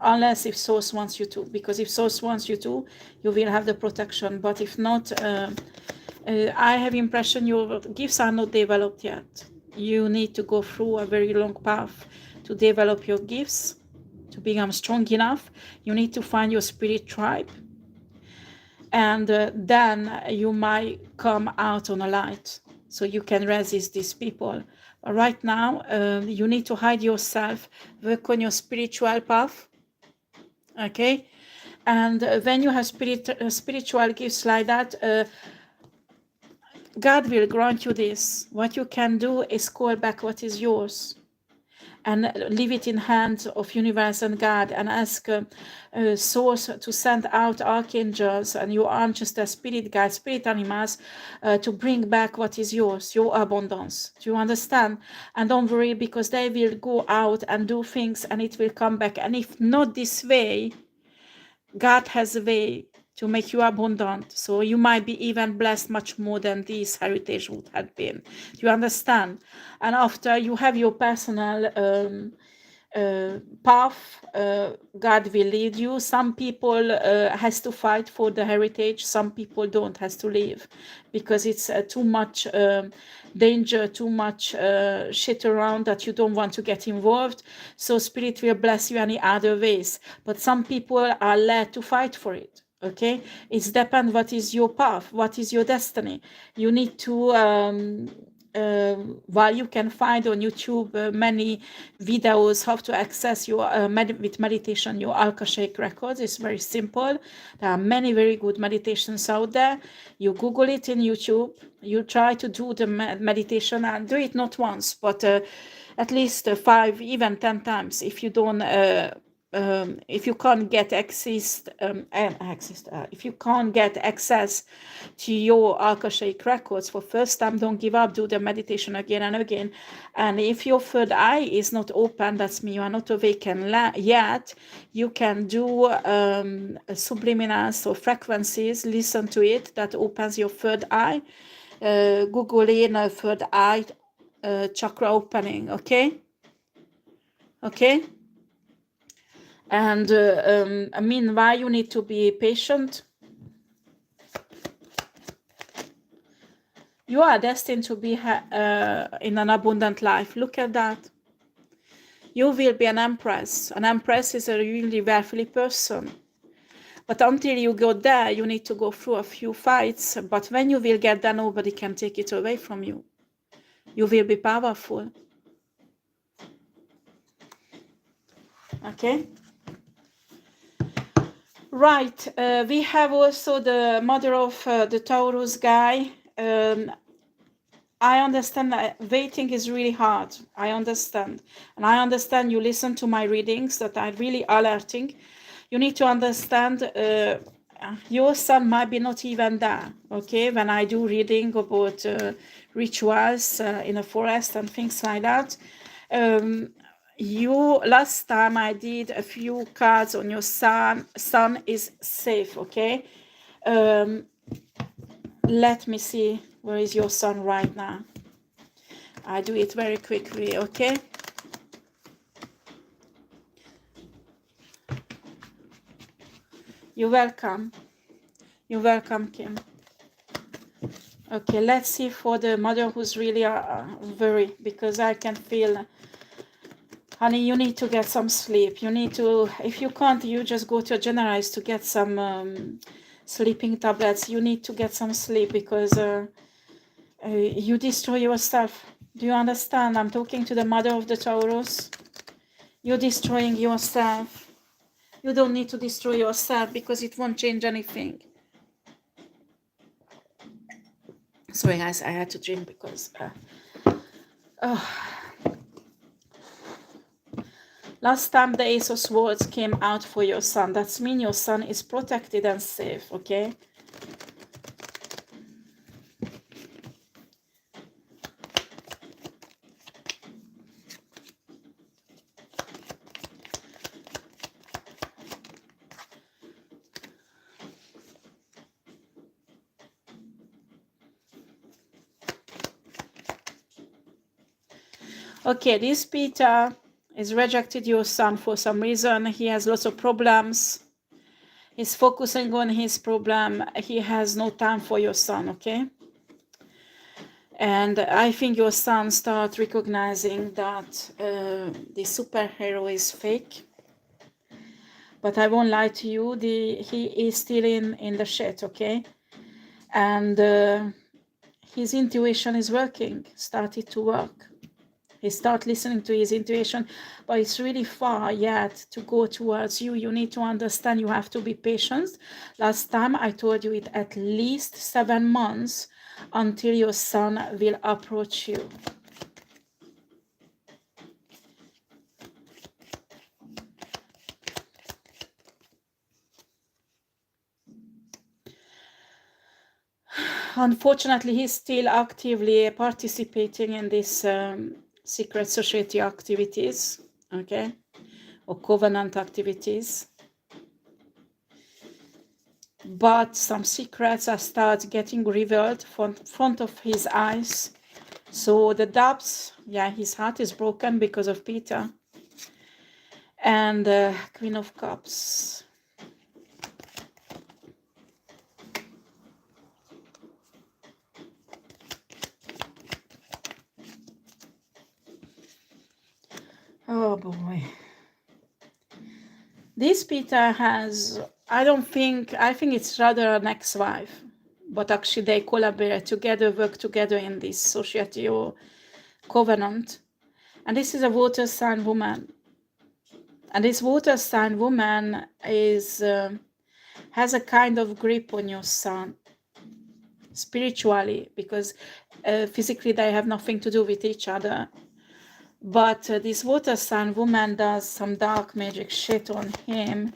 Unless if Source wants you to. Because if Source wants you to, you will have the protection. But if not, I have impression your gifts are not developed yet. You need to go through a very long path to develop your gifts, to become strong enough. You need to find your spirit tribe, and then you might come out on a light, so you can resist these people. But right now, you need to hide yourself, work on your spiritual path, okay? And when you have spiritual gifts like that, God will grant you this. What you can do is call back what is yours and leave it in hands of universe and God, and ask Source to send out archangels and your ancestor spirit guides, spirit animals, to bring back what is yours, your abundance. Do you understand? And don't worry, because they will go out and do things and it will come back. And if not this way, God has a way to make you abundant, so you might be even blessed much more than this heritage would have been. Do you understand? And after you have your personal path God will lead you. Some people has to fight for the heritage. Some people don't, has to leave because it's too much danger, too much shit around that you don't want to get involved. So spirit will bless you any other ways. But some people are led to fight for it. Okay, it's depend what is your path, what is your destiny. You need to while you can find on YouTube many videos how to access your with meditation your Akashic records. It's very simple. There are many very good meditations out there. You Google it in YouTube. You try to do the meditation and do it not once, but at least 5, even 10 times. If you don't if you can't get if you can't get access to your Akashic records for first time, don't give up. Do the meditation again and again. And if your third eye is not open, that's mean you are not awakened yet. You can do subliminals or frequencies. Listen to it. That opens your third eye. Google in a third eye chakra opening. Okay. And meanwhile, you need to be patient. You are destined to be in an abundant life. Look at that. You will be an empress. An empress is a really wealthy person. But until you go there, you need to go through a few fights. But when you will get there, nobody can take it away from you. You will be powerful. Okay? Right, we have also the mother of the Taurus guy. I understand that waiting is really hard. I understand. And I understand you listen to my readings that are really alerting. You need to understand your sun might be not even there. Okay, when I do reading about rituals in a forest and things like that. Last time I did a few cards on your sun is safe. Okay, let me see where is your sun right now. I do it very quickly. Okay, you're welcome, Kim. Okay, let's see for the mother who's really very, because I can feel, honey, you need to get some sleep. You need to, if you can't, you just go to a generalist to get some sleeping tablets. You need to get some sleep because you destroy yourself. Do you understand? I'm talking to the mother of the Taurus. You're destroying yourself. You don't need to destroy yourself because it won't change anything. Sorry guys, I had to drink because last time the Ace of Swords came out for your son. That means your son is protected and safe. Okay, okay, this Peter is rejected your son for some reason. He has lots of problems. He's focusing on his problem. He has no time for your son. Okay, and I think your son starts recognizing that the superhero is fake. But I won't lie to you, he is still in the shit. Okay, and his intuition is working, started to work. He start listening to his intuition, but it's really far yet to go towards you. You need to understand you have to be patient. Last time I told you it at least 7 months until your son will approach you. Unfortunately, he's still actively participating in this secret society activities, okay, or covenant activities. But some secrets are start getting revealed from front of his eyes. So the depths, yeah, his heart is broken because of Peter. And Queen of Cups. Oh boy. This Peter has, I think it's rather an ex-wife, but actually they collaborate together, work together in this society or covenant. And this is a water sign woman. And this water sign woman is has a kind of grip on your son spiritually, because physically they have nothing to do with each other. But this water sign woman does some dark magic shit on him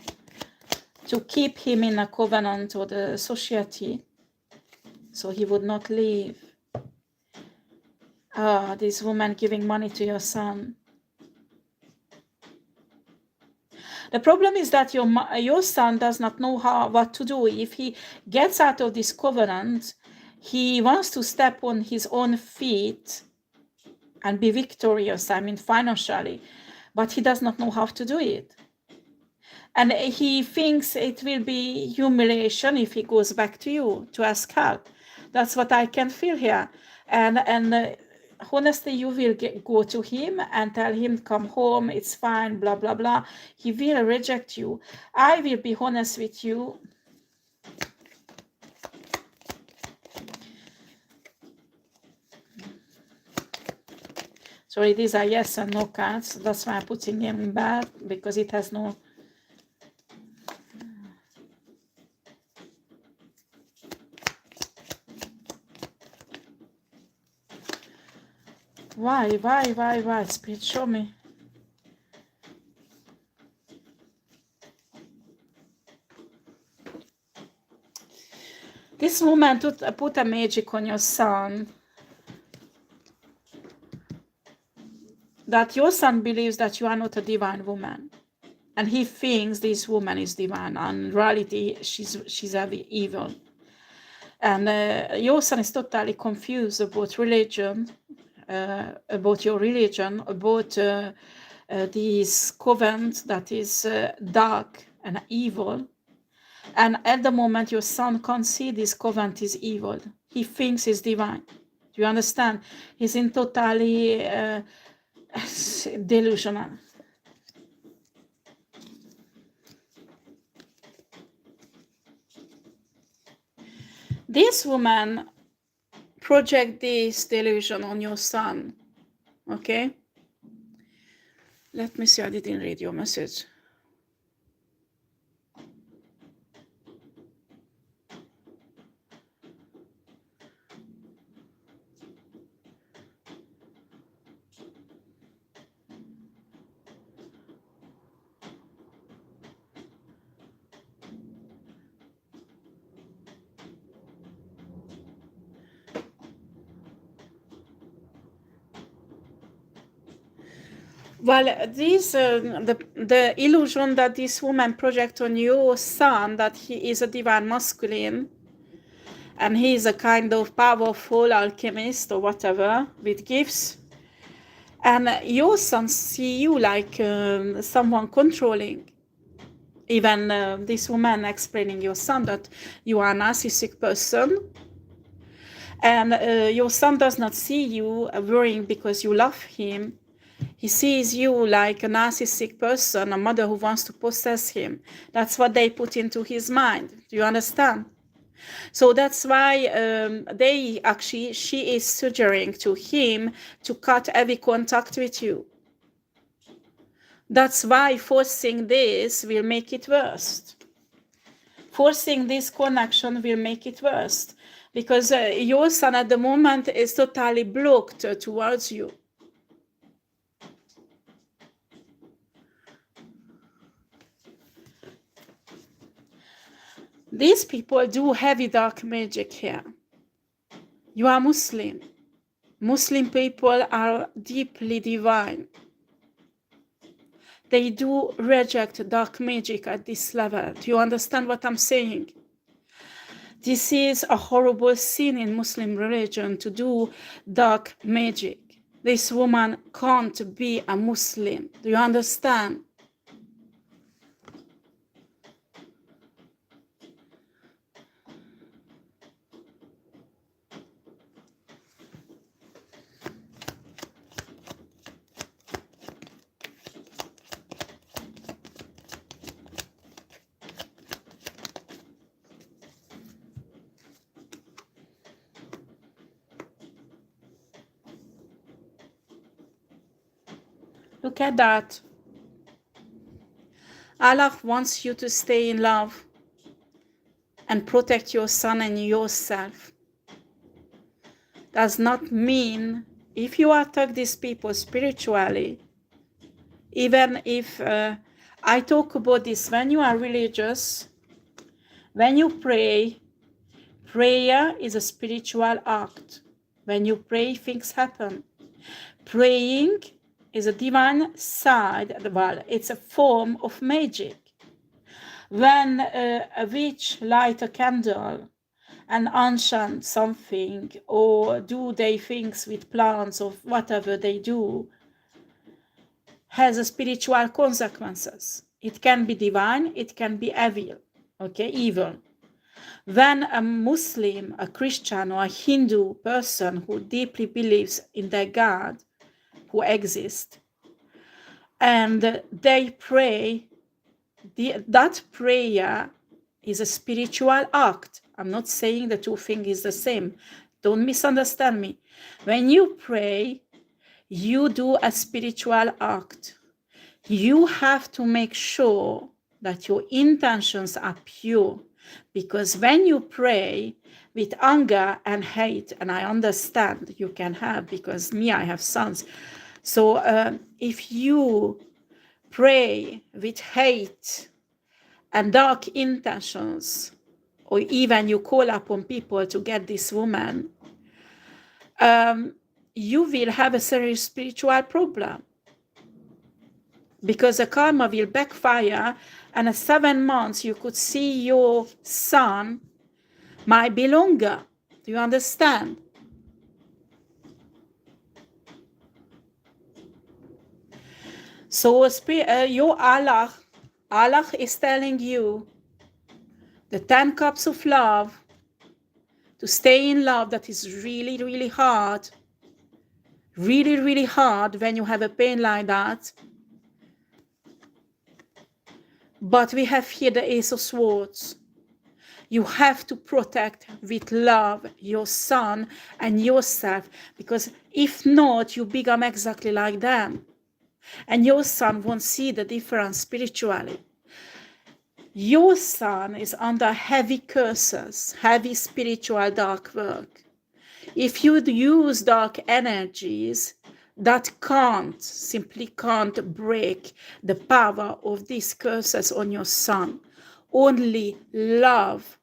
to keep him in a covenant or the society, so he would not leave. This woman giving money to your son. The problem is that your son does not know what to do. If he gets out of this covenant, he wants to step on his own feet and be victorious, financially, but he does not know how to do it. And he thinks it will be humiliation if he goes back to you to ask help. That's what I can feel here. And honestly, you will go to him and tell him, come home, it's fine, blah, blah, blah. He will reject you. I will be honest with you. Sorry, these are yes and no cards. That's why I'm putting them in bad, because it has no... Why? Spirit, show me. This woman put a magic on your son. That your son believes that you are not a divine woman. And he thinks this woman is divine. And in reality, she's evil. And your son is totally confused about religion, about your religion, about this covenant that is dark and evil. And at the moment, your son can't see this covenant is evil. He thinks it's divine. Do you understand? He's in totally delusional. This woman project this delusion on your son. Okay? Let me see, I didn't read your message. Well, this the illusion that this woman projects on your son, that he is a divine masculine and he is a kind of powerful alchemist or whatever with gifts, and your son see you like someone controlling. Even this woman explaining your son that you are a narcissistic person, and your son does not see you worrying because you love him. He sees you like a narcissistic person, a mother who wants to possess him. That's what they put into his mind. Do you understand? So that's why she is suggesting to him to cut every contact with you. That's why forcing this will make it worse. Forcing this connection will make it worse. Because your son at the moment is totally blocked towards you. These people do heavy dark magic here. You are Muslim. Muslim people are deeply divine. They do reject dark magic at this level. Do you understand what I'm saying? This is a horrible sin in Muslim religion, to do dark magic. This woman can't be a Muslim. Do you understand? Look at that. Allah wants you to stay in love and protect your son and yourself. Does not mean if you attack these people spiritually, even if I talk about this, when you are religious, when you pray, prayer is a spiritual act. When you pray, things happen. Praying is a divine side, well, it's a form of magic. When a witch light a candle and enchant something, or do they things with plants or whatever they do, has a spiritual consequences. It can be divine, it can be evil, okay, evil. When a Muslim, a Christian, or a Hindu person who deeply believes in their God who exists, and they pray, that prayer is a spiritual act. I'm not saying the two things is the same. Don't misunderstand me. When you pray, you do a spiritual act. You have to make sure that your intentions are pure, because when you pray with anger and hate, and I understand you can have, because me, I have sons. So if you pray with hate and dark intentions, or even you call upon people to get this woman, you will have a serious spiritual problem, because the karma will backfire, and in 7 months you could see your son might be longer. Do you understand? So your Allah is telling you the 10 cups of love, to stay in love. That is really, really hard. Really, really hard when you have a pain like that. But we have here the Ace of Swords. You have to protect with love your son and yourself, because if not, you become exactly like them. And your son won't see the difference spiritually. Your son is under heavy curses, heavy spiritual dark work. If you use dark energies, that simply can't break the power of these curses on your son. Only love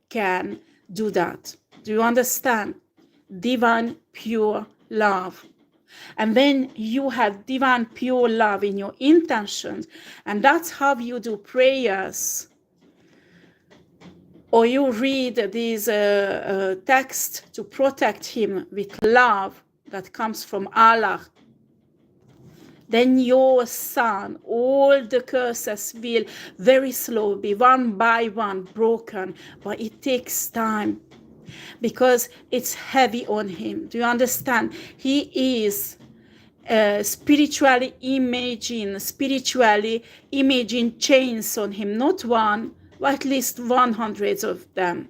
can do that. Do you understand? Divine, pure love. And then you have divine, pure love in your intentions, and that's how you do prayers. Or you read these texts to protect him with love that comes from Allah. Then your son, all the curses will very slowly, one by one, broken. But it takes time, because it's heavy on him. Do you understand? He is spiritually imaging chains on him, not one, but at least 100 of them.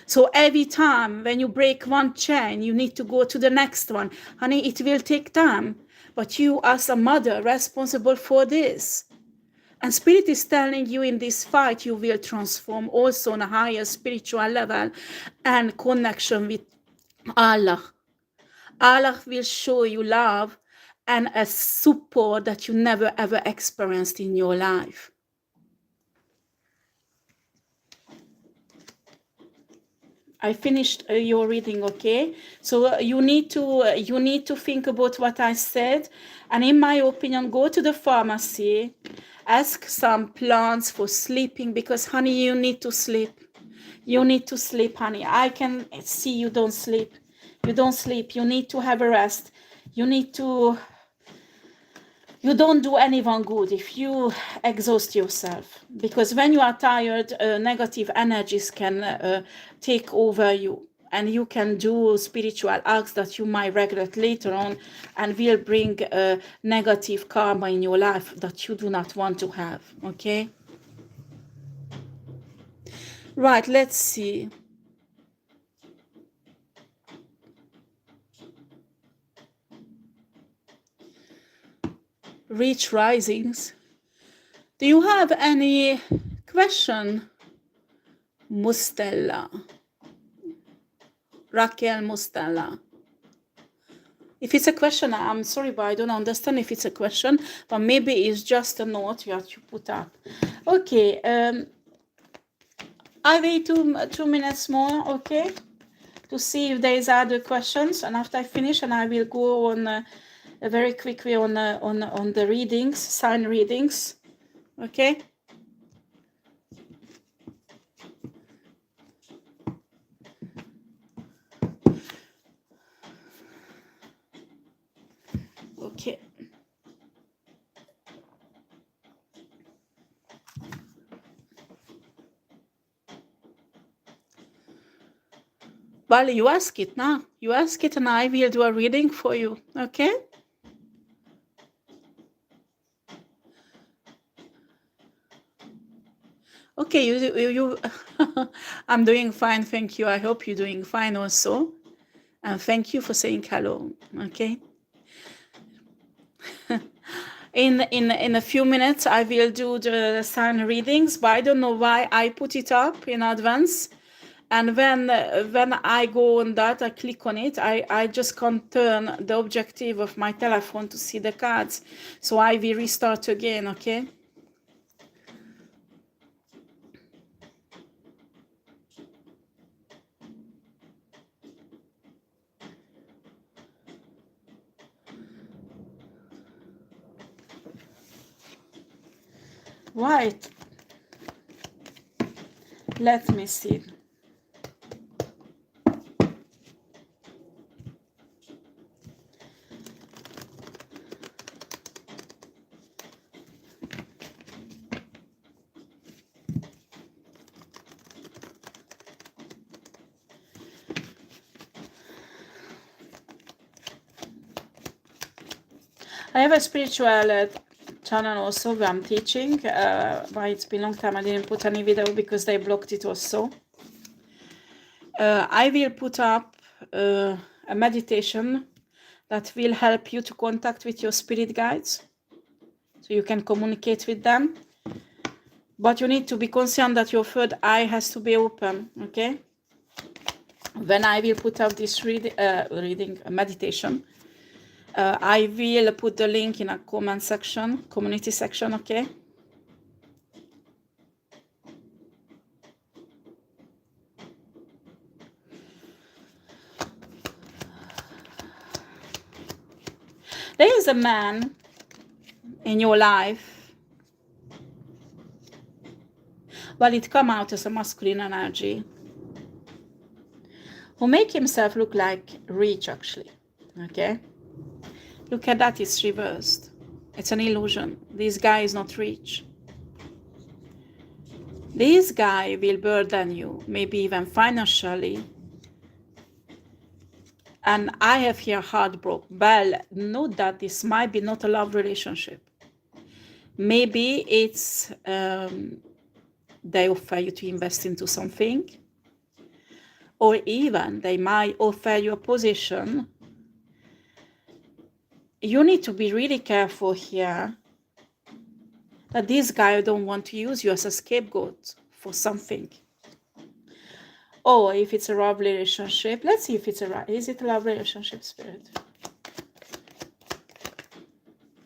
So every time when you break one chain, you need to go to the next one. Honey, it will take time, but you as a mother responsible for this. And Spirit is telling you in this fight, you will transform also on a higher spiritual level and connection with Allah. Allah will show you love and a support that you never ever experienced in your life. I finished your reading, okay? So you need to think about what I said, and in my opinion, go to the pharmacy, ask some plants for sleeping, because honey, you need to sleep. You need to sleep, honey. I can see you don't sleep. You don't sleep. You need to have a rest. You don't do anyone good if you exhaust yourself, because when you are tired, negative energies can take over you, and you can do spiritual acts that you might regret later on, and will bring negative karma in your life that you do not want to have. Okay, right, let's see. Rich risings. Do you have any question, Mustella? Raquel Mustella. If it's a question, I'm sorry, but I don't understand if it's a question, but maybe it's just a note you have to put up. Okay, I wait 2 minutes more, okay, to see if there is other questions, and after I finish, and I will go on very quickly on the readings, sign readings, okay. Okay. Well, you ask it now. You ask it and I will do a reading for you, okay? Okay, you I'm doing fine, thank you. I hope you're doing fine also. And thank you for saying hello, okay? In a few minutes, I will do the sign readings, but I don't know why I put it up in advance. And when I go on that, I click on it, I just can't turn the objective of my telephone to see the cards. So I will restart again, okay? Right. Let me see. I have a spiritual channel also where I'm teaching, but it's been a long time I didn't put any video because they blocked it also. I will put up a meditation that will help you to contact with your spirit guides, so you can communicate with them. But you need to be conscious that your third eye has to be open, okay? When I will put up this reading meditation, I will put the link in a comment section, community section, okay? There is a man in your life, well, it come out as a masculine energy, who make himself look like rich, actually, okay? Look at that, it's reversed. It's an illusion. This guy is not rich. This guy will burden you, maybe even financially. And I have here heartbroken. Well, note that this might be not a love relationship. Maybe it's they offer you to invest into something, or even they might offer you a position. You need to be really careful here that this guy don't want to use you as a scapegoat for something. Or if it's a love relationship, let's see if it's is it a love relationship, Spirit?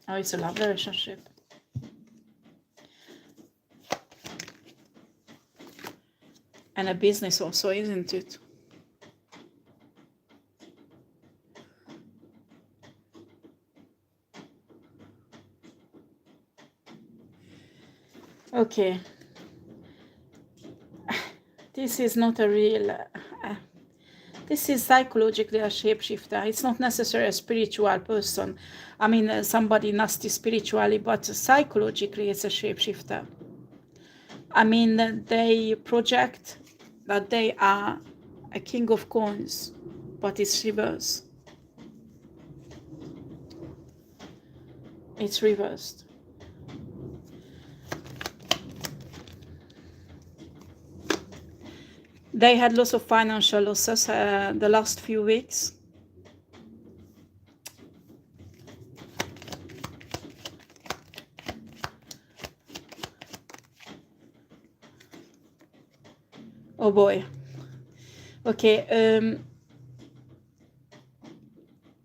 Oh, it's a love relationship. And a business also, isn't it? Okay. This is not a real... this is psychologically a shapeshifter. It's not necessarily a spiritual person. I mean, somebody nasty spiritually, but psychologically it's a shapeshifter. I mean, they project that they are a king of coins, but it's reversed. It's reversed. They had lots of financial losses the last few weeks. Oh boy. Okay,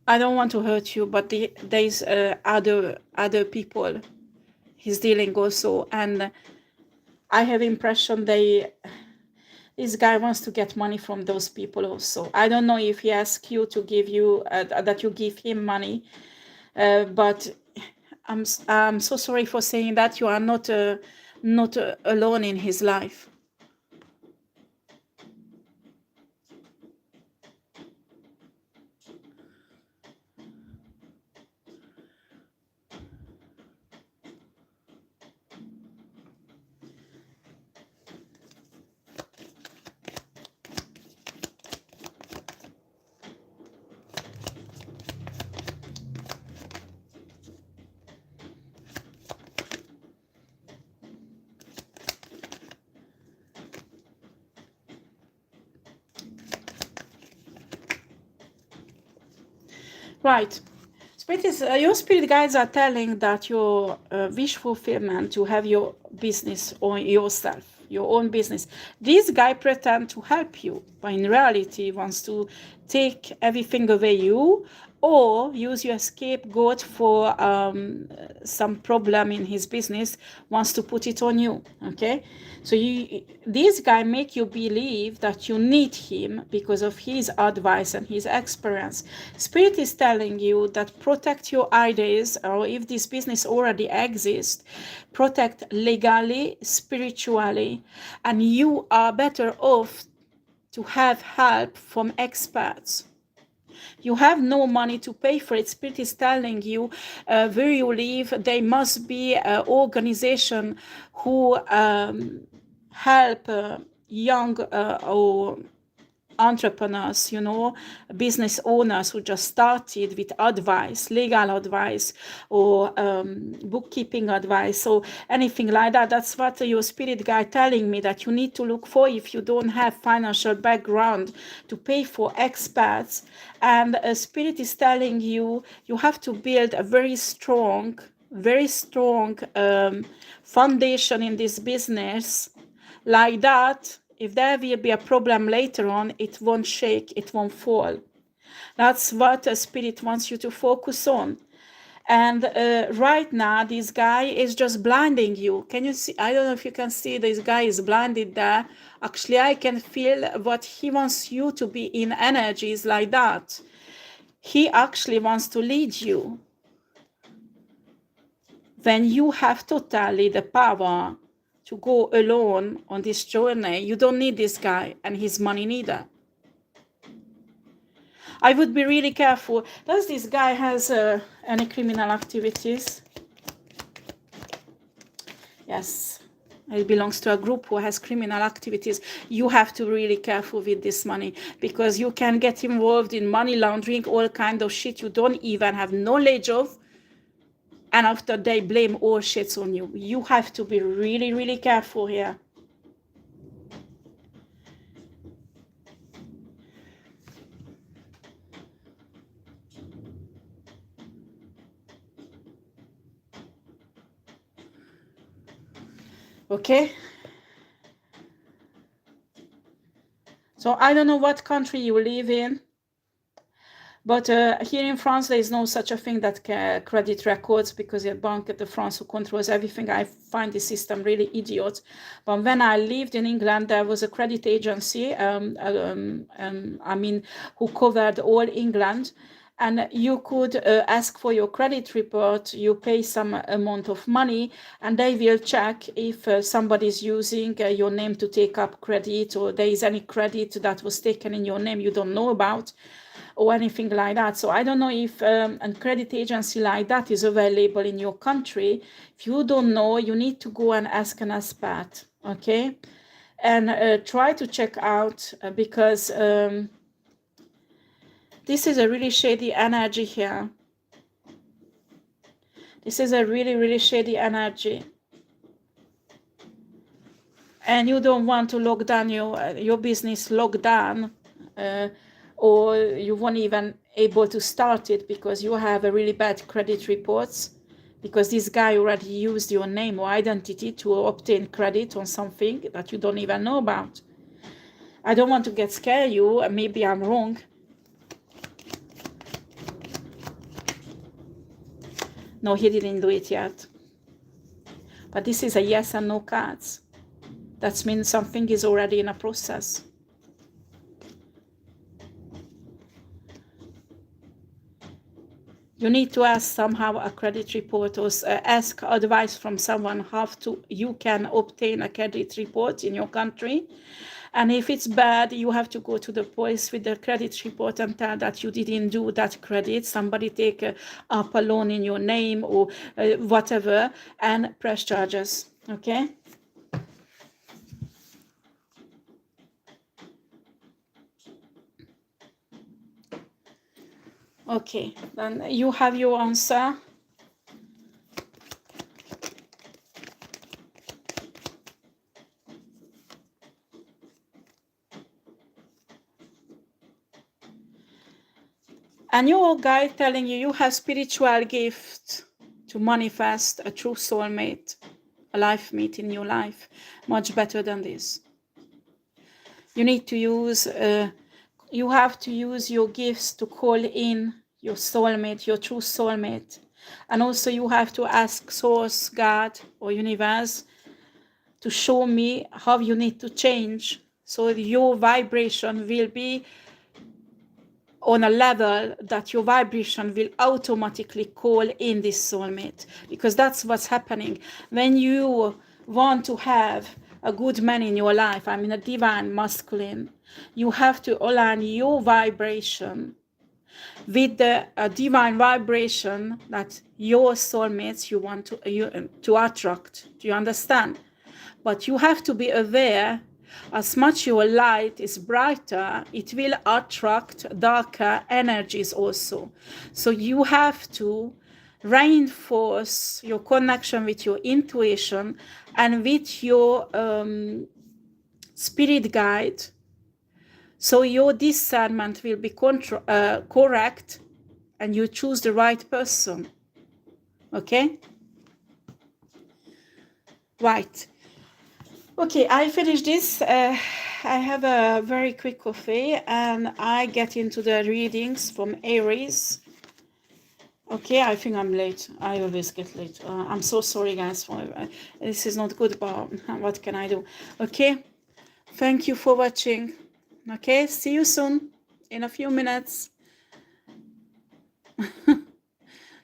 I don't want to hurt you, but there's other people he's dealing also, and I have impression this guy wants to get money from those people also. I don't know if he asks you to give you that you give him money, but I'm so sorry for saying that you are not alone in his life. Right. Your spirit guides are telling that your wish fulfillment to have your business or yourself, your own business. This guy pretend to help you, but in reality wants to take everything away you, or use your scapegoat for some problem in his business, wants to put it on you. Okay, so this guy make you believe that you need him because of his advice and his experience. Spirit is telling you that protect your ideas, or if this business already exists, protect legally, spiritually, and you are better off to have help from experts. You have no money to pay for it. Spirit is telling you where you live, there must be an organization who help young or entrepreneurs, business owners who just started, with advice, legal advice, or bookkeeping advice, or anything like that. That's what your spirit guide telling me that you need to look for if you don't have financial background to pay for experts. And spirit is telling you you have to build a very strong foundation in this business, like that if there will be a problem later on, it won't shake, it won't fall. That's what a spirit wants you to focus on. And right now, this guy is just blinding you. Can you see? I don't know if you can see, this guy is blinded there. Actually, I can feel what he wants you to be in energies like that. He actually wants to lead you. When you have totally the power to go alone on this journey, you don't need this guy and his money neither. I would be really careful. Does this guy has any criminal activities? Yes. It belongs to a group who has criminal activities. You have to be really careful with this money, because you can get involved in money laundering, all kind of shit you don't even have knowledge of. And after they blame all shits on you. You have to be really, really careful here. Okay? So I don't know what country you live in, but here in France, there is no such a thing that credit records, because the Banque de France who controls everything. I find the system really idiot. But when I lived in England, there was a credit agency, who covered all England. And you could ask for your credit report. You pay some amount of money, and they will check if somebody is using your name to take up credit, or there is any credit that was taken in your name you don't know about, or anything like that. So I don't know if a credit agency like that is available in your country. If you don't know, you need to go and ask an expert, okay? And try to check out, because this is a really shady energy here. This is a really, really shady energy. And you don't want to lock down your business, lock down, or you won't even able to start it because you have a really bad credit reports, because this guy already used your name or identity to obtain credit on something that you don't even know about. I don't want to get scare you. Maybe I'm wrong. No, he didn't do it yet. But this is a yes and no cards. That means something is already in a process. You need to ask somehow a credit report, or ask advice from someone how you can obtain a credit report in your country. And if it's bad, you have to go to the police with the credit report and tell that you didn't do that credit. Somebody take up a loan in your name or whatever, and press charges. Okay? Okay, then you have your answer. And your guide telling you have spiritual gift to manifest a true soulmate, a life mate in your life, much better than this. You need to use, you have to use your gifts to call in your soulmate, your true soulmate. And also you have to ask Source, God, or Universe to show me how you need to change so your vibration will be on a level that your vibration will automatically call in this soulmate, because that's what's happening when you want to have a good man in your life. I mean a divine masculine. You have to align your vibration with the divine vibration that your soulmates you want to attract. Do you understand? But you have to be aware, as much your light is brighter, it will attract darker energies also. So you have to reinforce your connection with your intuition and with your spirit guide, so your discernment will be correct and you choose the right person. Okay? Right. Okay, I finished this. I have a very quick coffee and I get into the readings from Aries. Okay, I think I'm late. I always get late. I'm so sorry, guys. This is not good, but what can I do? Okay, thank you for watching. Okay, see you soon in a few minutes.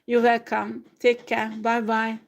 You're welcome. Take care. Bye-bye.